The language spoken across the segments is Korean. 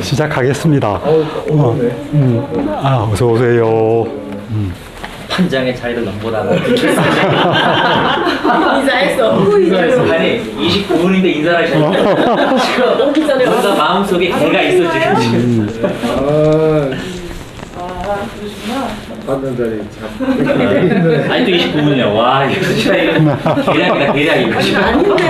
시작하겠습니다. 어서오네. 어서 오세요. 판장의 자리를 넘보다 인사했어. 인사했어. 아니 29분인데 인사를 하셨는데 지금 오기 전에 뭔가 마음속에 개가 있어 지금. 받는 자리 참. 아직도 29분이요. 와 이거 진짜 이거 대략이다 대략 이거. 아닌데.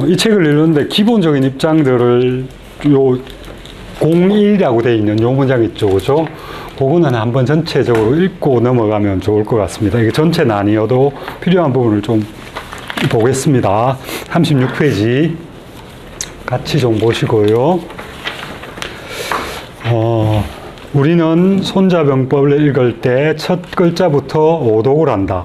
이 책을 읽는데 기본적인 입장들을 요 01이라고 되어 있는 요 문장 있죠, 그죠? 그거는 한번 전체적으로 읽고 넘어가면 좋을 것 같습니다. 이게 전체는 아니어도 필요한 부분을 좀 보겠습니다. 36페이지 같이 좀 보시고요. 우리는 손자병법을 읽을 때 첫 글자부터 오독을 한다.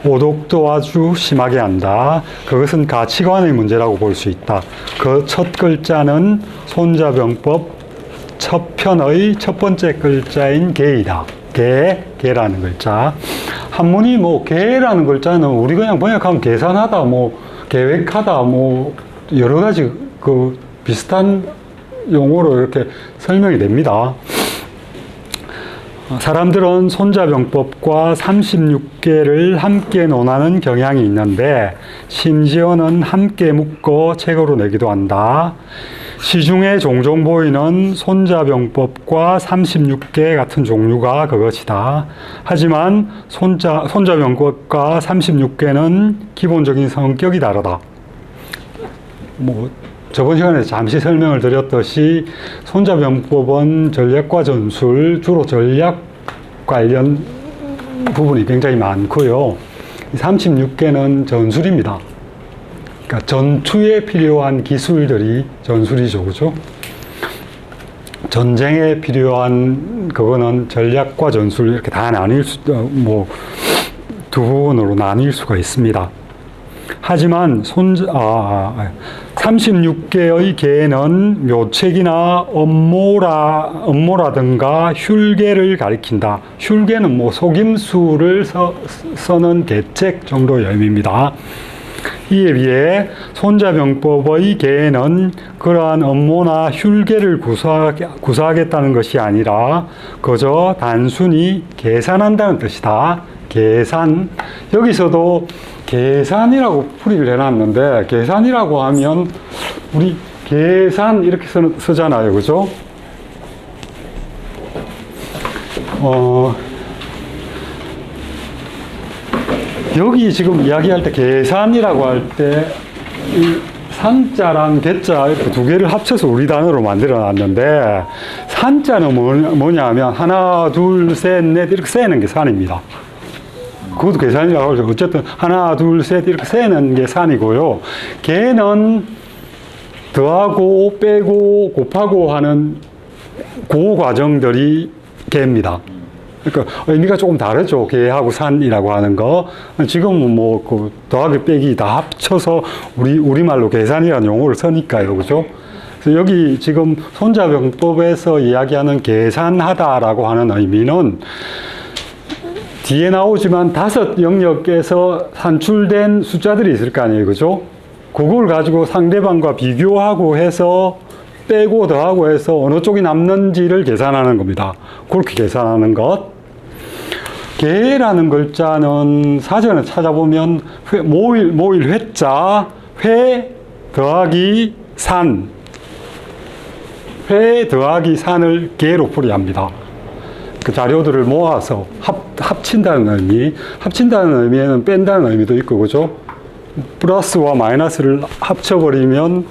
오독도 아주 심하게 한다. 그것은 가치관의 문제라고 볼 수 있다. 그 첫 글자는 손자병법 첫 편의 첫 번째 글자인 개이다. 개라는 글자. 한문이 뭐 개라는 글자는 우리 그냥 번역하면 계산하다, 뭐 계획하다, 뭐 여러 가지 그 비슷한 용어로 이렇게 설명이 됩니다. 사람들은 손자병법과 36개를 함께 논하는 경향이 있는데 심지어는 함께 묶어 책으로 내기도 한다. 시중에 종종 보이는 손자병법과 36개 같은 종류가 그것이다. 하지만 손자병법과 36개는 기본적인 성격이 다르다. 저번 시간에 잠시 설명을 드렸듯이 손자병법은 전략과 전술, 주로 전략 관련 부분이 굉장히 많고요. 36개는 전술입니다. 그러니까 전투에 필요한 기술들이 전술이죠, 그죠? 전쟁에 필요한 그거는 전략과 전술 이렇게 다 두 부분으로 나뉠 수가 있습니다. 하지만 36개의 개는 묘책이나 업모라든가 흉계를 가리킨다. 흉계는 속임수를 써는 계책 정도의 의미입니다. 이에 비해 손자병법의 개는 그러한 업모나 흉계를 구사하겠다는 것이 아니라 그저 단순히 계산한다는 뜻이다. 계산. 여기서도 계산이라고 풀이를 해놨는데, 계산이라고 하면 우리 계산 이렇게 쓰잖아요, 그죠? 여기 지금 이야기할 때 계산이라고 할 때 산자랑 개자 이렇게 두 개를 합쳐서 우리 단어로 만들어 놨는데, 산자는 뭐냐면 하나, 둘, 셋, 넷 이렇게 세는 게 산입니다. 그것도 계산이라고 하죠. 어쨌든 하나, 둘, 셋 이렇게 세는 게 산이고요. 개는 더하고 빼고 곱하고 하는 그 과정들이 개입니다. 그러니까 의미가 조금 다르죠. 개하고 산이라고 하는 거. 지금은 그 더하기 빼기 다 합쳐서 우리말로 계산이라는 용어를 쓰니까요. 그죠? 그래서 여기 지금 손자병법에서 이야기하는 계산하다라고 하는 의미는 뒤에 나오지만 5 영역에서 산출된 숫자들이 있을 거 아니에요, 그죠? 그걸 가지고 상대방과 비교하고 해서 빼고 더하고 해서 어느 쪽이 남는지를 계산하는 겁니다. 그렇게 계산하는 것. 개라는 글자는 사전에 찾아보면 모일 회자, 회 더하기 산, 회 더하기 산을 개로 풀이합니다. 그 자료들을 모아서 합친다는 의미, 합친다는 의미에는 뺀다는 의미도 있고, 그죠? 플러스와 마이너스를 합쳐버리면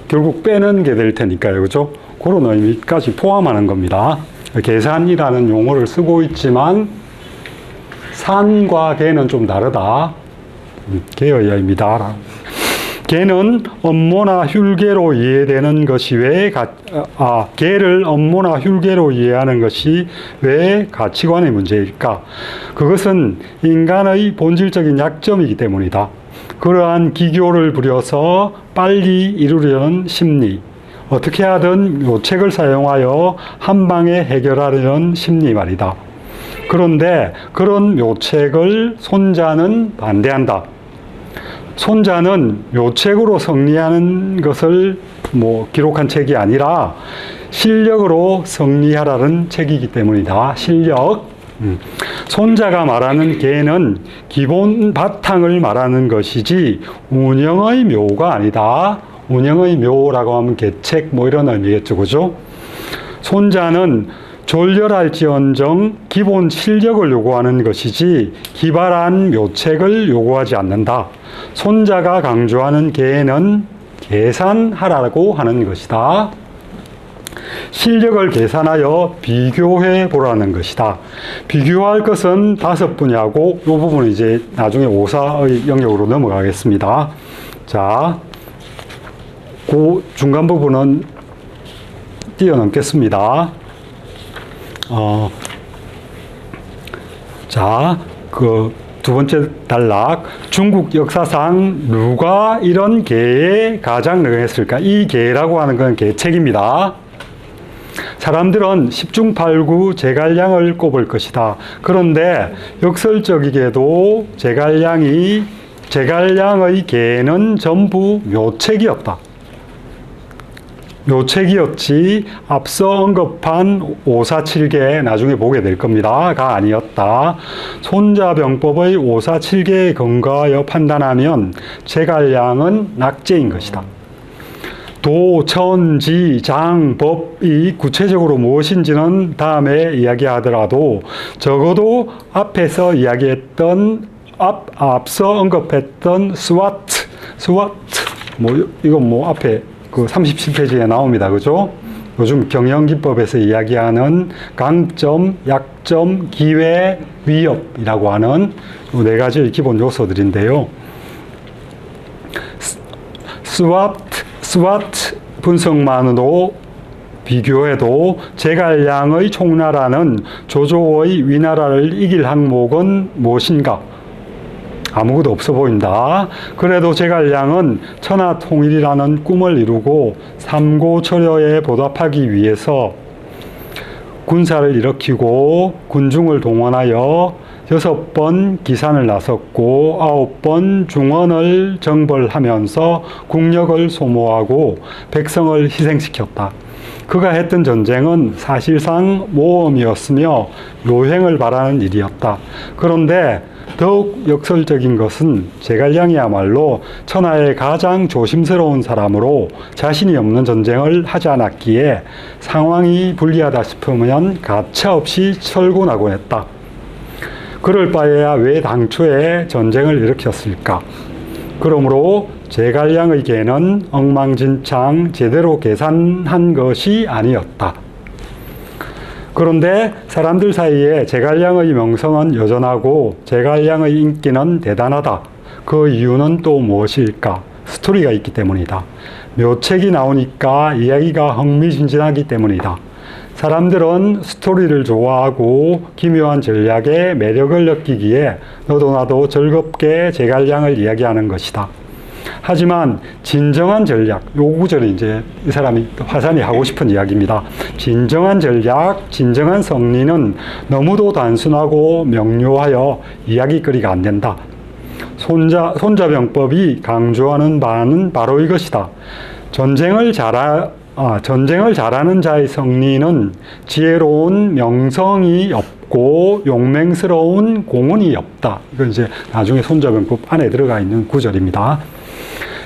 결국 빼는 게 될 테니까요, 그죠? 그런 의미까지 포함하는 겁니다. 계산이라는 용어를 쓰고 있지만 산과 개는 좀 다르다. 개의 의미다. 개는 업모나 흉계로 이해되는 것이 개를 업모나 흉계로 이해하는 것이 왜 가치관의 문제일까? 그것은 인간의 본질적인 약점이기 때문이다. 그러한 기교를 부려서 빨리 이루려는 심리, 어떻게 하든 묘책을 사용하여 한 방에 해결하려는 심리 말이다. 그런데 그런 묘책을 손자는 반대한다. 손자는 묘책으로 승리하는 것을 뭐 기록한 책이 아니라 실력으로 승리하라는 책이기 때문이다. 실력. 손자가 말하는 계는 기본 바탕을 말하는 것이지 운영의 묘가 아니다. 운영의 묘라고 하면 계책 뭐 이런 의미겠죠. 그죠? 손자는 졸렬할지언정 기본 실력을 요구하는 것이지 기발한 묘책을 요구하지 않는다. 손자가 강조하는 계는 계산하라고 하는 것이다. 실력을 계산하여 비교해 보라는 것이다. 비교할 것은 5분야고 이 부분은 이제 나중에 오사의 영역으로 넘어가겠습니다. 자, 그 중간 부분은 뛰어넘겠습니다. 자, 그 두 번째 단락. 중국 역사상 누가 이런 계에 가장 능했을까? 이 계라고 하는 건 계책입니다. 사람들은 10중 8구 제갈량을 꼽을 것이다. 그런데 역설적이게도 제갈량의 계는 전부 묘책이었다. 묘책이었지 앞서 언급한 547계 나중에 보게 될 겁니다.가 아니었다. 손자병법의 547계에 근거하여 판단하면 제갈량은 낙제인 것이다. 도, 천, 지, 장, 법이 구체적으로 무엇인지는 다음에 이야기하더라도 적어도 앞에서 이야기했던 앞서 언급했던 스와트 뭐 이건 뭐 앞에 그 37페이지에 나옵니다. 그죠? 요즘 경영기법에서 이야기하는 강점, 약점, 기회, 위협이라고 하는 이 4가지의 기본 요소들인데요. 스와트 분석만으로 비교해도 제갈량의 총나라는 조조의 위나라를 이길 항목은 무엇인가? 아무것도 없어 보인다. 그래도 제갈량은 천하통일이라는 꿈을 이루고 삼고초려에 보답하기 위해서 군사를 일으키고 군중을 동원하여 6번 기산을 나섰고 9번 중원을 정벌하면서 국력을 소모하고 백성을 희생시켰다. 그가 했던 전쟁은 사실상 모험이었으며 요행을 바라는 일이었다. 그런데 더욱 역설적인 것은 제갈량이야말로 천하의 가장 조심스러운 사람으로 자신이 없는 전쟁을 하지 않았기에 상황이 불리하다 싶으면 가차없이 철군하곤 했다. 그럴 바에야 왜 당초에 전쟁을 일으켰을까? 그러므로 제갈량의 계는 엉망진창 제대로 계산한 것이 아니었다. 그런데 사람들 사이에 제갈량의 명성은 여전하고 제갈량의 인기는 대단하다. 그 이유는 또 무엇일까? 스토리가 있기 때문이다. 묘책이 나오니까 이야기가 흥미진진하기 때문이다. 사람들은 스토리를 좋아하고 기묘한 전략에 매력을 느끼기에 너도 나도 즐겁게 제갈량을 이야기하는 것이다. 하지만 진정한 전략, 요 구절이 이제 이 사람이 화산이 하고 싶은 이야기입니다. 진정한 전략, 진정한 승리는 너무도 단순하고 명료하여 이야기거리가 안 된다. 손자병법이 강조하는 바는 바로 이것이다. 전쟁을 잘하는 자의 승리는 지혜로운 명성이 없고 용맹스러운 공헌이 없다. 이건 이제 나중에 손자병법 안에 들어가 있는 구절입니다.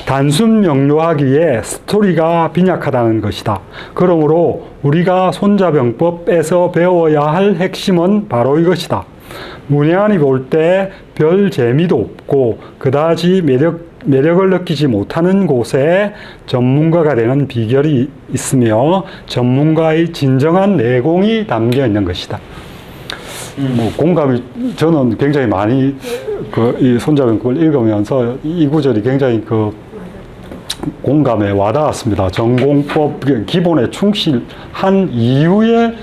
단순 명료하기에 스토리가 빈약하다는 것이다. 그러므로 우리가 손자병법에서 배워야 할 핵심은 바로 이것이다. 문외한이 볼 때 별 재미도 없고 그다지 매력을 느끼지 못하는 곳에 전문가가 되는 비결이 있으며 전문가의 진정한 내공이 담겨 있는 것이다. 뭐 공감이 저는 굉장히 많이 이 손자병법을 읽으면서 이 구절이 굉장히 공감에 와닿았습니다. 전공법 기본에 충실한 이후에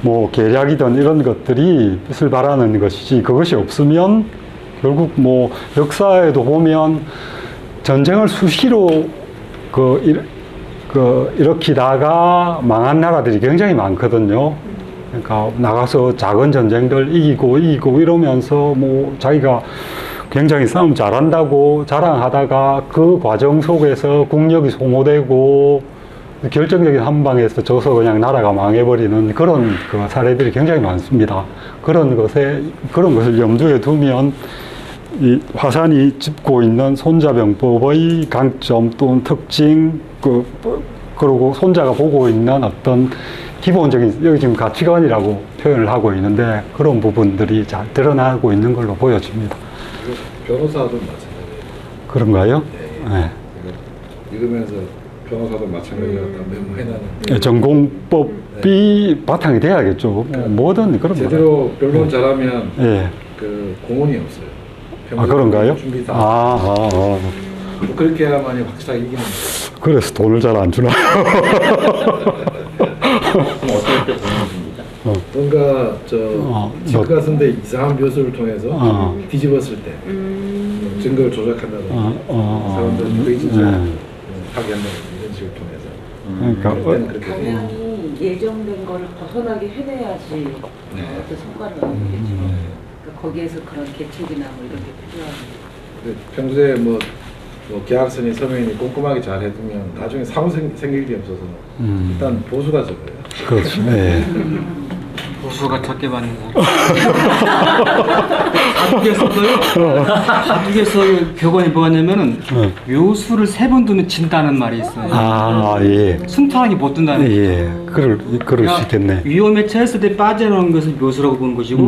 뭐 계략이든 이런 것들이 뜻을 바라는 것이지 그것이 없으면 결국 뭐 역사에도 보면 전쟁을 수시로 일으키다가 망한 나라들이 굉장히 많거든요. 그러니까 나가서 작은 전쟁들 이기고 이러면서 뭐 자기가 굉장히 싸움 잘한다고 자랑하다가 그 과정 속에서 국력이 소모되고 결정적인 한 방에서 져서 그냥 나라가 망해버리는 그런 그 사례들이 굉장히 많습니다. 그런 것을 염두에 두면 이 화산이 짚고 있는 손자병법의 강점 또는 특징, 그리고 손자가 보고 있는 어떤 기본적인, 여기 지금 가치관이라고 표현을 하고 있는데 그런 부분들이 잘 드러나고 있는 걸로 보여집니다. 변호사도 마찬가지예요. 그런가요? 네. 읽으면서 변호사도 마찬가지라고 메모해놨는데 전공법이 바탕이 돼야겠죠. 뭐든 그런 제대로 변론 잘하면 예. 그 공원이 없어요. 아, 그런가요? 준비 다. 뭐 그렇게 해야만이 확실하게 이기는 거예요. 그래서 돈을 잘 안 주나? 그럼 어떨 때 보는 겁니다. 뭔가 집 같은데 이상한 묘수를 통해서 뒤집었을 때 증거를 조작한다든지 사람들 의지적 파괴한다든지 이런 식을 통해서 그러니까 그럴 때는 그렇게 돼요. 방향이 예정된 거를 벗어나게 해내야지 어떤 성과를 나오겠죠. 그러니까 거기에서 그런 개척이나 뭐 이런 게 필요합니다. 평소에 뭐 계약서니 서명이니 꼼꼼하게 잘 해두면 나중에 사고 생길 일이 없어서 일단 보수가 적어요. 그렇죠. 예. 보수가 적게 받는 거. 가족에서 격언이 뭐냐면은 묘수를 3번 두면 진다는 말이 있어요. 예. 순탄하게 못 둔다는 거죠. 예. 그럴 수 있겠네. 위험에 처했을 때 빠져나오는 것을 묘수라고 보는 것이고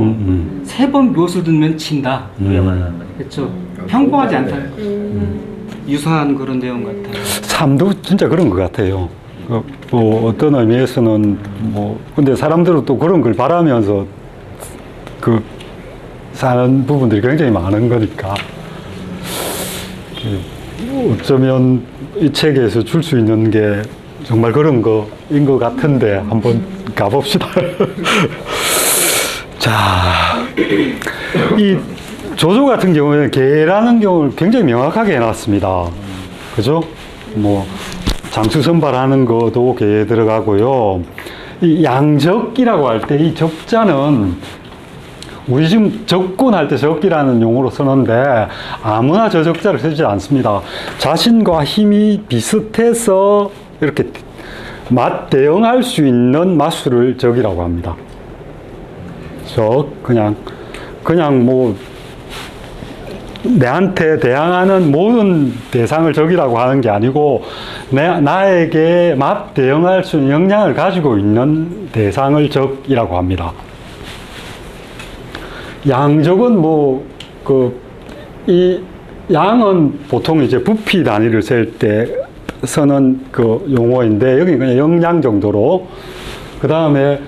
3번 묘수를 두면 진다. 위험한 거죠. 그렇죠. 평범하지 않다. 유사한 그런 내용 같아요. 삶도 진짜 그런 것 같아요. 뭐 어떤 의미에서는 근데 사람들은 또 그런 걸 바라면서 사는 부분들이 굉장히 많은 거니까 어쩌면 이 책에서 줄 수 있는 게 정말 그런 거인 것 같은데 한번 가봅시다. 자, 이 조조 같은 경우에는 개라는 경우를 굉장히 명확하게 해놨습니다. 그죠? 장수 선발하는 것도 개에 들어가고요. 이 양적기라고 할 때 이 적자는 우리 지금 적군할 때 적기라는 용어로 쓰는데 아무나 저 적자를 쓰지 않습니다. 자신과 힘이 비슷해서 이렇게 맞대응할 수 있는 마수를 적이라고 합니다. 그냥 내한테 대항하는 모든 대상을 적이라고 하는 게 아니고 나에게 맞대응할 수 있는 역량을 가지고 있는 대상을 적이라고 합니다. 양적은 이 양은 보통 이제 부피 단위를 셀 때 쓰는 그 용어인데 여기 그냥 역량 정도로 그 다음에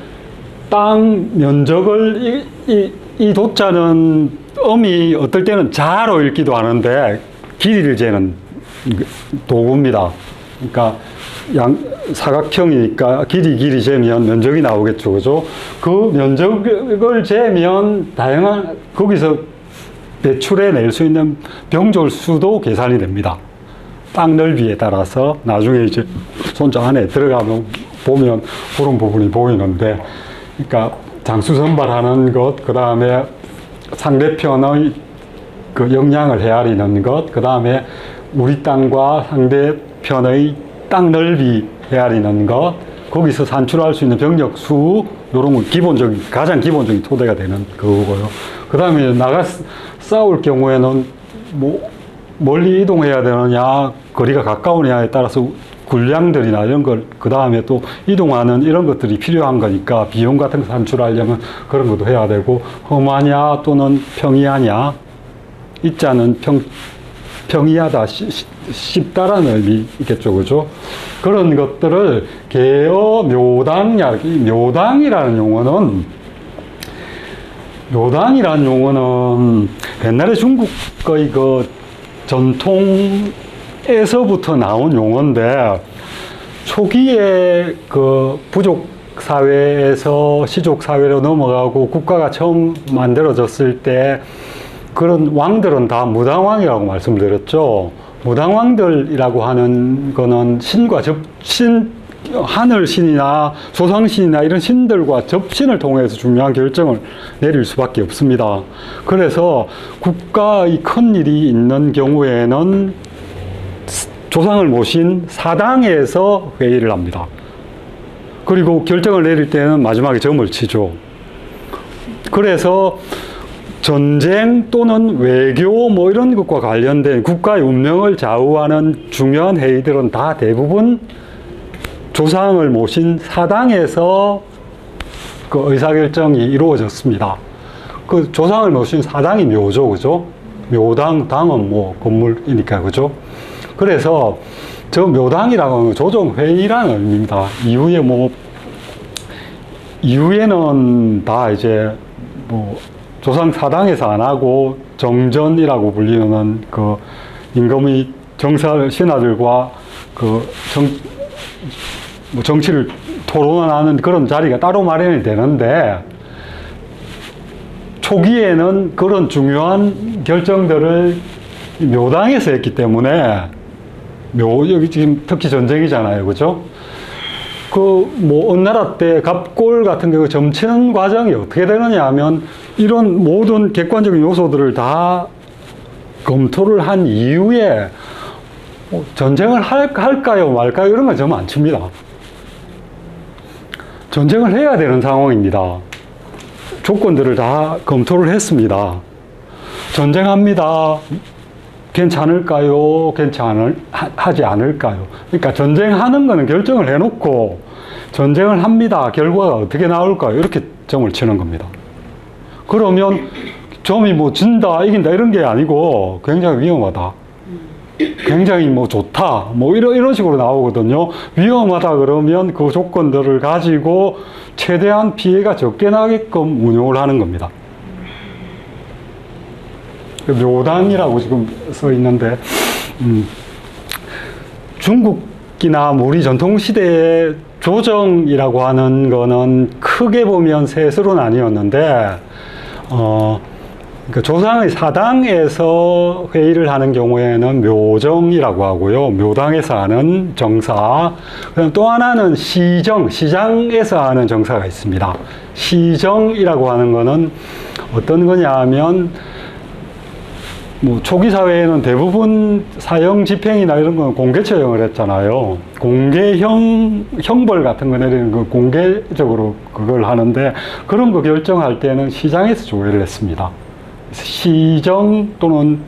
땅 면적을 이 도자는 음이 어떨 때는 자로 읽기도 하는데 길이를 재는 도구입니다. 그러니까 사각형이니까 길이 재면 면적이 나오겠죠. 그죠? 그 면적을 재면 다양한 거기서 배출해 낼 수 있는 병졸 수도 계산이 됩니다. 땅 넓이에 따라서 나중에 이제 손자 안에 들어가면 보면 그런 부분이 보이는데 그러니까 장수 선발하는 것, 그 다음에 상대편의 그 역량을 헤아리는 것, 그 다음에 우리 땅과 상대편의 땅 넓이 헤아리는 것, 거기서 산출할 수 있는 병력 수, 이런 건 가장 기본적인 토대가 되는 그거고요. 그 다음에 나가 싸울 경우에는 멀리 이동해야 되느냐, 거리가 가까우냐에 따라서 군량들이나 이런 걸, 그 다음에 또 이동하는 이런 것들이 필요한 거니까 비용 같은 거 산출하려면 그런 것도 해야 되고, 험하냐 또는 평이하냐, 이자는 평이하다, 쉽다라는 의미겠죠, 그죠? 그런 것들을 개어 묘당이라는 용어는 옛날에 중국의 그 전통에서부터 나온 용어인데 초기에 그 부족 사회에서 시족 사회로 넘어가고 국가가 처음 만들어졌을 때 그런 왕들은 다 무당왕이라고 말씀드렸죠. 무당왕들이라고 하는 거는 하늘신이나 조상신이나 이런 신들과 접신을 통해서 중요한 결정을 내릴 수밖에 없습니다. 그래서 국가의 큰 일이 있는 경우에는 조상을 모신 사당에서 회의를 합니다. 그리고 결정을 내릴 때는 마지막에 점을 치죠. 그래서 전쟁 또는 외교 뭐 이런 것과 관련된 국가의 운명을 좌우하는 중요한 회의들은 다 대부분 조상을 모신 사당에서 그 의사결정이 이루어졌습니다. 그 조상을 모신 사당이 묘죠, 그죠? 묘당, 당은 뭐 건물이니까, 그죠? 그래서 저 묘당이라고 하는 조정회의라는 의미입니다. 이후에는 다 이제 뭐 조상 사당에서 안 하고 정전이라고 불리는 그 임금의 신하들과 그 정치를 토론하는 그런 자리가 따로 마련이 되는데, 초기에는 그런 중요한 결정들을 묘당에서 했기 때문에, 여기 지금 특히 전쟁이잖아요, 그죠? 뭐 어느 나라 때 갑골 같은 경우 점치는 과정이 어떻게 되느냐 하면, 이런 모든 객관적인 요소들을 다 검토를 한 이후에 전쟁을 할까요 말까요 이런 건 저 안 칩니다. 전쟁을 해야 되는 상황입니다. 조건들을 다 검토를 했습니다. 전쟁합니다. 괜찮을까요? 하지 않을까요? 그러니까 전쟁하는 거는 결정을 해놓고 전쟁을 합니다. 결과가 어떻게 나올까요? 이렇게 점을 치는 겁니다. 그러면 점이 뭐 진다, 이긴다 이런 게 아니고 굉장히 위험하다. 굉장히 뭐 좋다. 뭐 이런 식으로 나오거든요. 위험하다 그러면 그 조건들을 가지고 최대한 피해가 적게 나게끔 운용을 하는 겁니다. 묘당이라고 지금 써 있는데, 중국이나 우리 전통시대의 조정이라고 하는 거는 크게 보면 셋으로 나뉘었는데, 그러니까 조상의 사당에서 회의를 하는 경우에는 묘정이라고 하고요. 묘당에서 하는 정사. 그다음 또 하나는 시장에서 하는 정사가 있습니다. 시정이라고 하는 거는 어떤 거냐 하면, 뭐 초기 사회에는 대부분 사형 집행이나 이런 건 공개 처형을 했잖아요. 형벌 같은 거 내리는 거 공개적으로 그걸 하는데, 그런 거 결정할 때는 시장에서 조회를 했습니다. 시정 또는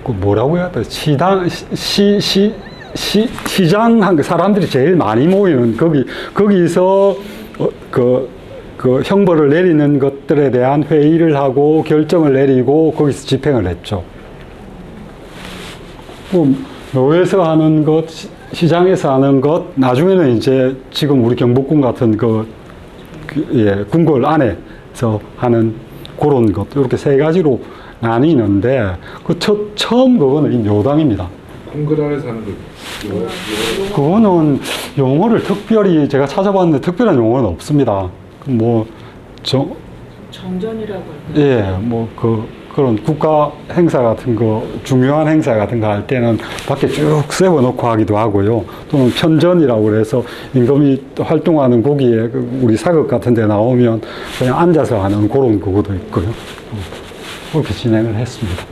뭐라고 해야 돼? 시장 사람들이 제일 많이 모이는 거기서 그 형벌을 내리는 것들에 대한 회의를 하고 결정을 내리고 거기서 집행을 했죠. 묘에서 하는 것, 시장에서 하는 것, 나중에는 이제 지금 우리 경복궁 같은 궁궐 안에서 하는 그런 것, 이렇게 세 가지로 나뉘는데, 처음 그거는 이 묘당입니다. 궁궐 안에서 하는 거. 그거는 용어를 특별히 제가 찾아봤는데 특별한 용어는 없습니다. 정전이라고 할까요? 예, 그런 국가 행사 같은 거, 중요한 행사 같은 거 할 때는 밖에 쭉 세워놓고 하기도 하고요. 또는 편전이라고 그래서 임금이 활동하는 거기에 우리 사극 같은 데 나오면 그냥 앉아서 하는 그런 그거도 있고요. 그렇게 진행을 했습니다.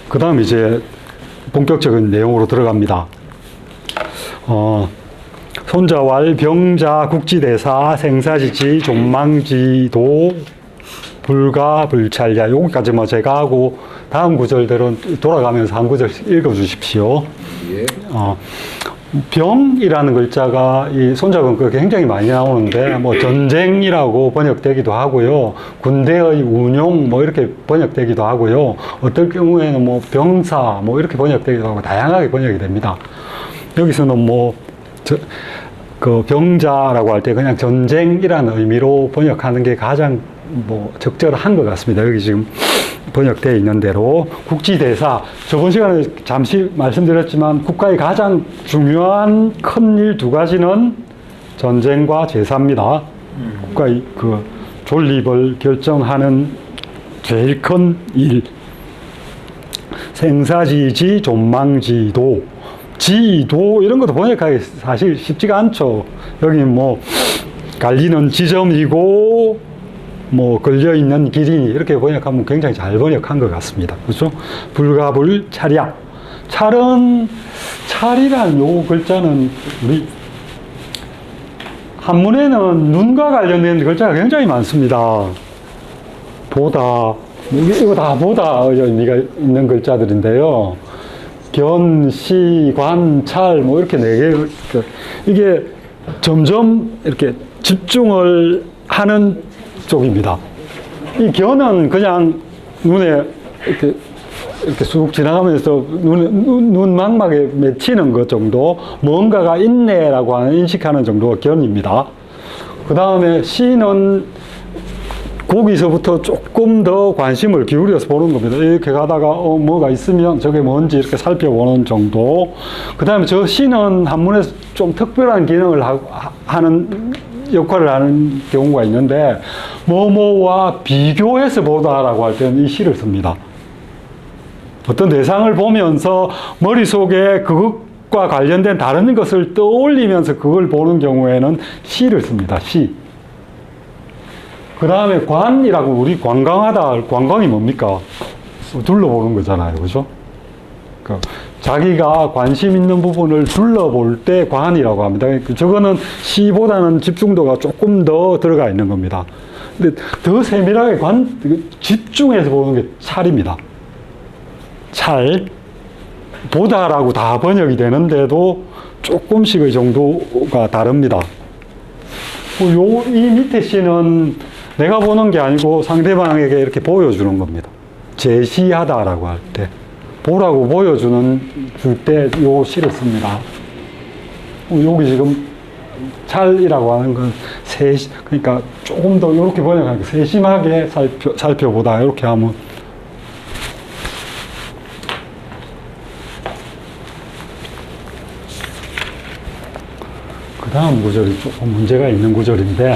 그 다음 이제 본격적인 내용으로 들어갑니다. 손자왈, 병자, 국지대사, 생사지지, 존망지도, 불가, 불찰자. 여기까지 뭐 제가 하고 다음 구절들은 돌아가면서 한 구절 읽어주십시오. 예. 병이라는 글자가 이 손자근거에 굉장히 많이 나오는데, 뭐 전쟁이라고 번역되기도 하고요. 군대의 운용 뭐 이렇게 번역되기도 하고요. 어떨 경우에는 뭐 병사 뭐 이렇게 번역되기도 하고 다양하게 번역이 됩니다. 여기서는 그 병자라고 할 때 그냥 전쟁이라는 의미로 번역하는 게 가장 적절한 것 같습니다. 여기 지금 번역되어 있는 대로 국지대사, 저번 시간에 잠시 말씀드렸지만 국가의 가장 중요한 큰 일 두 가지는 전쟁과 제사입니다. 국가의 그 존립을 결정하는 제일 큰 일. 생사지지, 존망지도, 지도 이런 것도 번역하기 사실 쉽지가 않죠. 여기 뭐 갈리는 지점이고 뭐 걸려 있는 길이니 이렇게 번역하면 굉장히 잘 번역한 것 같습니다. 그렇죠? 불가불 찰이야. 찰이란 요 글자는 우리 한문에는 눈과 관련된 글자가 굉장히 많습니다. 보다, 이거 다 보다 의미가 있는 글자들인데요. 견, 시, 관, 찰, 뭐 이렇게 네 개, 이게 점점 이렇게 집중을 하는 쪽입니다. 이 견은 그냥 눈에 이렇게 쑥 지나가면서 눈 망막에 맺히는 것 정도, 뭔가가 있네라고 하는 인식하는 정도가 견입니다. 그 다음에 시는 거기서부터 조금 더 관심을 기울여서 보는 겁니다. 이렇게 가다가 뭐가 있으면 저게 뭔지 이렇게 살펴보는 정도. 그 다음에 저 시는 한문에서 좀 특별한 기능을 하는 역할을 하는 경우가 있는데 뭐뭐와 비교해서 보다라고 할 때는 이 시를 씁니다. 어떤 대상을 보면서 머릿속에 그것과 관련된 다른 것을 떠올리면서 그걸 보는 경우에는 시를 씁니다. 시. 그 다음에 관이라고 우리 관광하다, 관광이 뭡니까? 둘러보는 거잖아요. 그죠? 그러니까 자기가 관심 있는 부분을 둘러볼 때 관이라고 합니다. 저거는 시보다는 집중도가 조금 더 들어가 있는 겁니다. 근데 더 세밀하게 집중해서 보는 게 찰입니다. 찰. 보다라고 다 번역이 되는데도 조금씩의 정도가 다릅니다. 이 밑에 시는 내가 보는 게 아니고 상대방에게 이렇게 보여주는 겁니다. 제시하다라고 할 때, 보라고 줄 때 요 시를 씁니다. 여기 지금 찰이라고 하는 건 그러니까 조금 더 이렇게 번역하니까 세심하게 살펴보다 이렇게 하면 그 다음 구절이 조금 문제가 있는 구절인데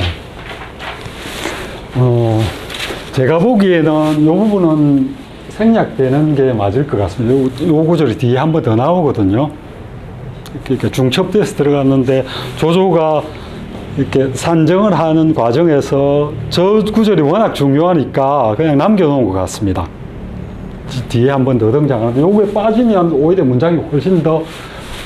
제가 보기에는 이 부분은 생략되는 게 맞을 것 같습니다. 이 구절이 뒤에 한 번 더 나오거든요. 이렇게 중첩돼서 들어갔는데 조조가 이렇게 산정을 하는 과정에서 저 구절이 워낙 중요하니까 그냥 남겨놓은 것 같습니다. 뒤에 한 번 더 등장하는데 요거에 빠지면 오히려 문장이 훨씬 더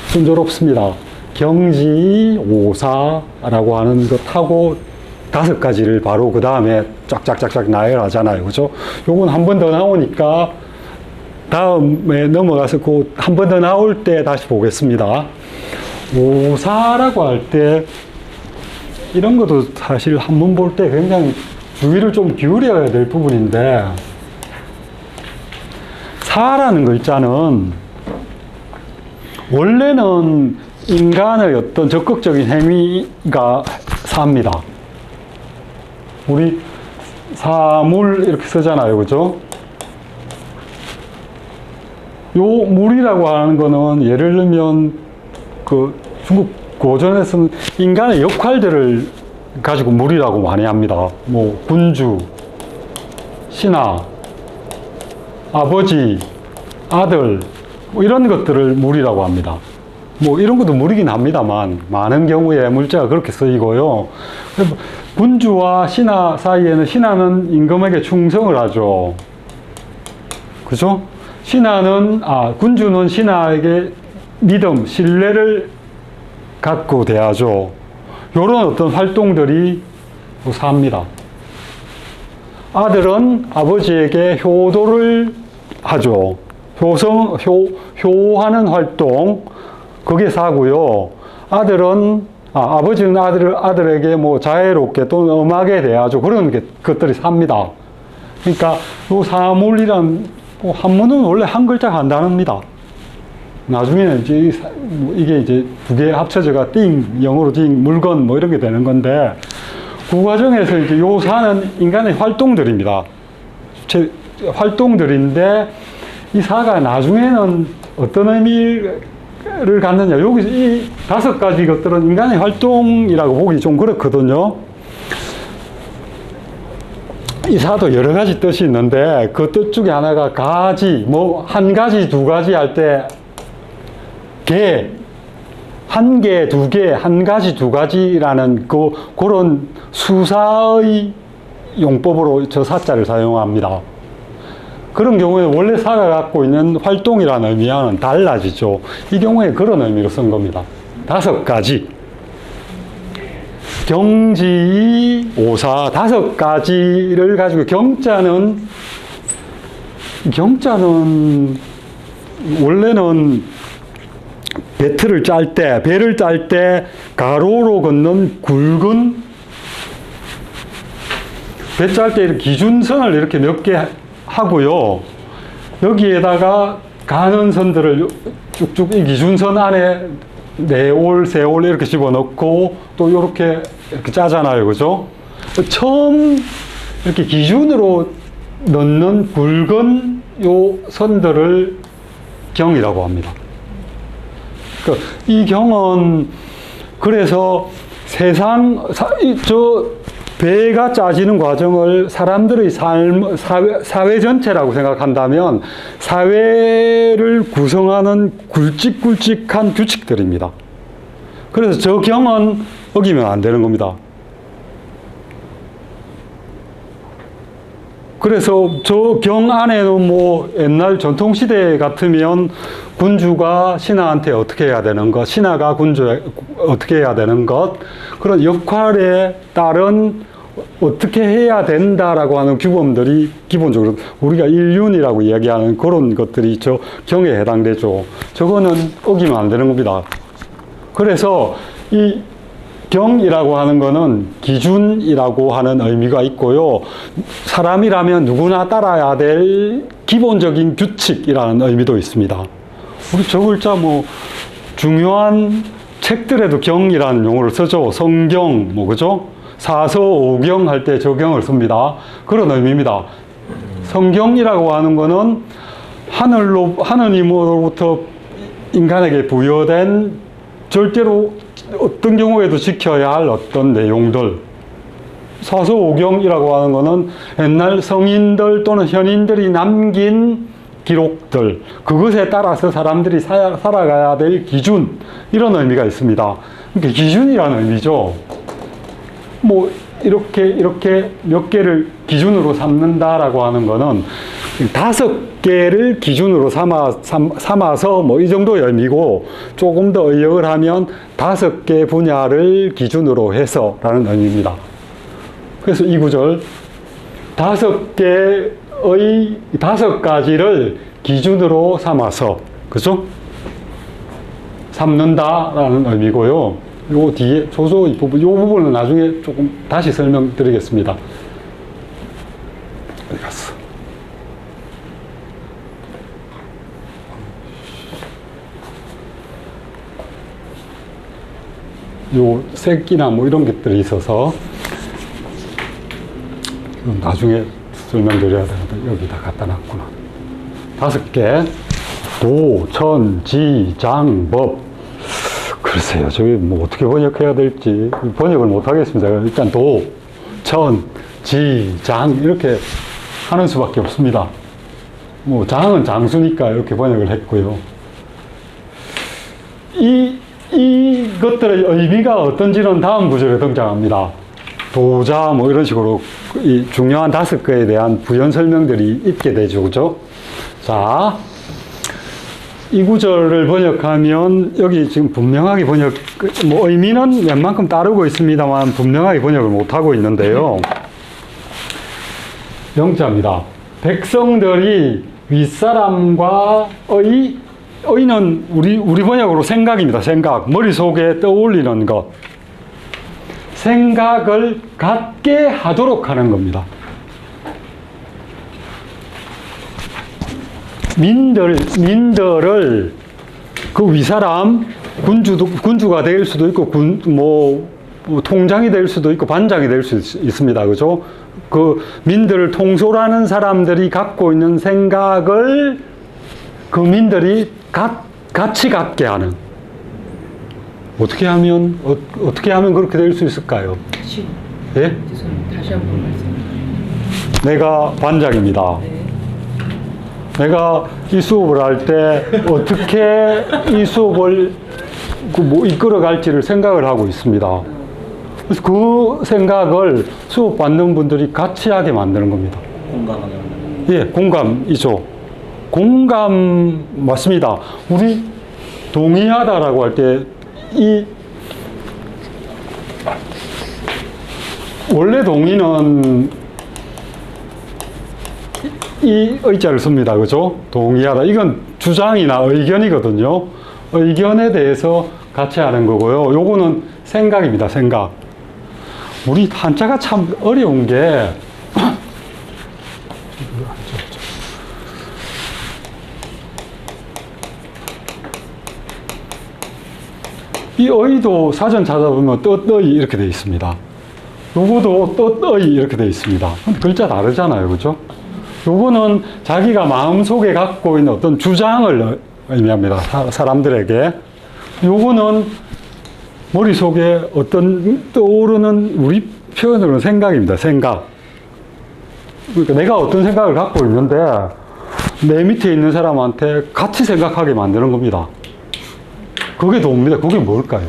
순조롭습니다. 경지, 오사라고 하는 것하고 5가지를 바로 그 다음에 쫙쫙쫙쫙 나열하잖아요. 그죠? 요건 한 번 더 나오니까 다음에 넘어가서 그 한 번 더 나올 때 다시 보겠습니다. 오사라고 할 때 이런 것도 사실 한문 볼 때 굉장히 주의를 좀 기울여야 될 부분인데 사라는 글자는 원래는 인간의 어떤 적극적인 행위가 사입니다. 우리 사물 이렇게 쓰잖아요. 그죠? 요 물이라고 하는 거는 예를 들면 그 중국 고전에서는 인간의 역할들을 가지고 물이라고 많이 합니다. 뭐 군주, 신하, 아버지, 아들 뭐 이런 것들을 물이라고 합니다. 뭐 이런 것도 물이긴 합니다만 많은 경우에 물자가 그렇게 쓰이고요. 군주와 신하 사이에는 신하는 임금에게 충성을 하죠. 그죠? 군주는 신하에게 믿음, 신뢰를 갖고 대하죠. 이런 어떤 활동들이 사입니다. 아들은 아버지에게 효도를 하죠. 효하는 활동, 그게 사고요. 아버지는 아들에게 뭐 자애롭게 또는 엄하게 대하죠. 그런 것들이 삽니다. 그러니까 요 사물이란 한문은 원래 한 글자가 안 다릅니다. 나중에는 이게 이제 두 개 합쳐져가 영어로 물건 뭐 이런 게 되는 건데 그 과정에서 이제 요 사는 인간의 활동들입니다. 활동들인데 이 사가 나중에는 어떤 의미를 갖느냐. 여기서 이 5가지 것들은 인간의 활동이라고 보기 좀 그렇거든요. 이사도 여러 가지 뜻이 있는데 그 뜻 중에 하나가 가지, 뭐 한 가지, 두 가지 할 때 개, 한 개, 두 개, 한 가지, 두 가지라는 그런 수사의 용법으로 저 사자를 사용합니다. 그런 경우에 원래 사가 갖고 있는 활동이라는 의미와는 달라지죠. 이 경우에 그런 의미로 쓴 겁니다. 5가지. 경지 오사 5가지를 가지고 경자는 원래는 배를 짤 때 가로로 걷는 굵은 배 짤 때 기준선을 이렇게 몇 개 하고요. 여기에다가 가는 선들을 쭉쭉 이 기준선 안에 4올, 3올 이렇게 집어넣고 또 이렇게 짜잖아요. 그죠? 처음 이렇게 기준으로 넣는 굵은 요 선들을 경이라고 합니다. 이 경은 그래서 배가 짜지는 과정을 사람들의 삶, 사회 전체라고 생각한다면 사회를 구성하는 굵직굵직한 규칙들입니다. 그래서 저 경은 어기면 안 되는 겁니다. 그래서 저 경 안에는 뭐 옛날 전통시대 같으면 군주가 신하한테 어떻게 해야 되는 것, 신하가 군주에 어떻게 해야 되는 것, 그런 역할에 따른 어떻게 해야 된다라고 하는 규범들이 기본적으로 우리가 일륜이라고 이야기하는 그런 것들이 저 경에 해당되죠. 저거는 어기면 안 되는 겁니다. 그래서 이 경이라고 하는 거는 기준이라고 하는 의미가 있고요. 사람이라면 누구나 따라야 될 기본적인 규칙이라는 의미도 있습니다. 우리 저 글자 뭐 중요한 책들에도 경이라는 용어를 쓰죠. 성경, 뭐 그죠? 사서오경 할 때 저 경을 씁니다. 그런 의미입니다. 성경이라고 하는 거는 하느님으로부터 인간에게 부여된 절대로 어떤 경우에도 지켜야 할 어떤 내용들. 사서오경이라고 하는 거는 옛날 성인들 또는 현인들이 남긴 기록들, 그것에 따라서 사람들이 살아가야 될 기준, 이런 의미가 있습니다. 그러니까 기준이라는 의미죠. 뭐 이렇게 몇 개를 기준으로 삼는다라고 하는 거는 5개를 기준으로 삼아서 뭐 이 정도의 의미고, 조금 더 의역을 하면 5개 분야를 기준으로 해서라는 의미입니다. 그래서 이 구절 5개의 5가지를 기준으로 삼아서, 그죠? 삼는다라는 의미고요. 요 뒤에 조소 이 부분, 요 부분은 나중에 조금 다시 설명드리겠습니다. 어디 갔어? 요 새끼나 뭐 이런 것들이 있어서 나중에 설명드려야 되는데 여기다 갖다 놨구나. 5개. 도, 천, 지, 장, 법. 글쎄요, 저기 뭐 어떻게 번역해야 될지 번역을 못 하겠습니다. 일단 도, 천, 지, 장 이렇게 하는 수밖에 없습니다. 뭐 장은 장수니까 이렇게 번역을 했고요. 이것들의 의미가 어떤지는 다음 구절에 등장합니다. 도자 뭐 이런 식으로 이 중요한 5개에 대한 부연 설명들이 있게 되죠, 그죠? 자, 이 구절을 번역하면 여기 지금 분명하게 뭐 의미는 웬만큼 따르고 있습니다만 분명하게 번역을 못하고 있는데요. 영자입니다. 백성들이 윗사람과 의는 우리 번역으로 생각입니다. 생각. 머릿속에 떠올리는 것. 생각을 갖게 하도록 하는 겁니다. 민들을 그 위사람, 군주가 될 수도 있고, 뭐 통장이 될 수도 있고, 반장이 될 수 있습니다. 그죠? 그 민들을 통솔하는 사람들이 갖고 있는 생각을 그 민들이 같이 갖게 하는. 어떻게 하면 그렇게 될 수 있을까요? 다시, 죄송합니다. 다시 한 번 말씀해 주세요. 내가 반장입니다. 내가 이 수업을 할 때 어떻게 이 수업을 이끌어 갈지를 생각을 하고 있습니다. 그래서 그 생각을 수업 받는 분들이 같이 하게 만드는 겁니다. 공감하게. 예, 공감이죠. 공감 맞습니다. 우리 동의하다라고 할 때 원래 동의는 이 의자를 씁니다. 그죠? 동의하다. 이건 주장이나 의견이거든요. 의견에 대해서 같이 하는 거고요. 요거는 생각입니다. 생각. 우리 한자가 참 어려운 게 이 의도 사전 찾아보면 뜻의 이렇게 되어 있습니다. 요거도 뜻의 이렇게 되어 있습니다. 근데 글자 다르잖아요. 그죠? 요거는 자기가 마음속에 갖고 있는 어떤 주장을 의미합니다. 사람들에게. 요거는 머릿속에 어떤 떠오르는 우리 표현으로는 생각입니다. 생각. 그러니까 내가 어떤 생각을 갖고 있는데 내 밑에 있는 사람한테 같이 생각하게 만드는 겁니다. 그게 도입니다. 그게 뭘까요?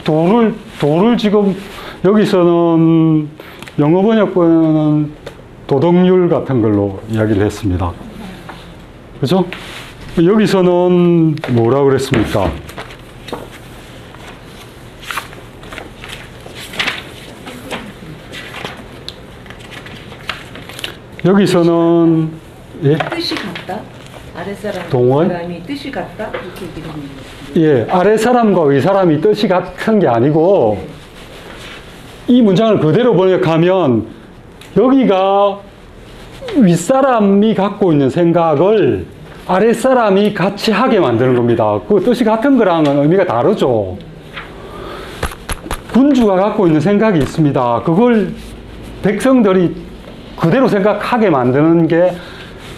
도를 지금 여기서는 영어 번역본은 도덕률 같은 걸로 이야기를 했습니다. 그죠? 여기서는 뭐라고 그랬습니까? 여기서는 예? 뜻이 같다? 아랫사람 동원? 사람이 뜻이 같다? 이렇게 얘기를 하는 거죠. 예, 아랫사람과 윗사람이 뜻이 같은 게 아니고 이 문장을 그대로 번역하면 여기가 윗사람이 갖고 있는 생각을 아랫사람이 같이 하게 만드는 겁니다. 그 뜻이 같은 거랑은 의미가 다르죠. 군주가 갖고 있는 생각이 있습니다. 그걸 백성들이 그대로 생각하게 만드는 게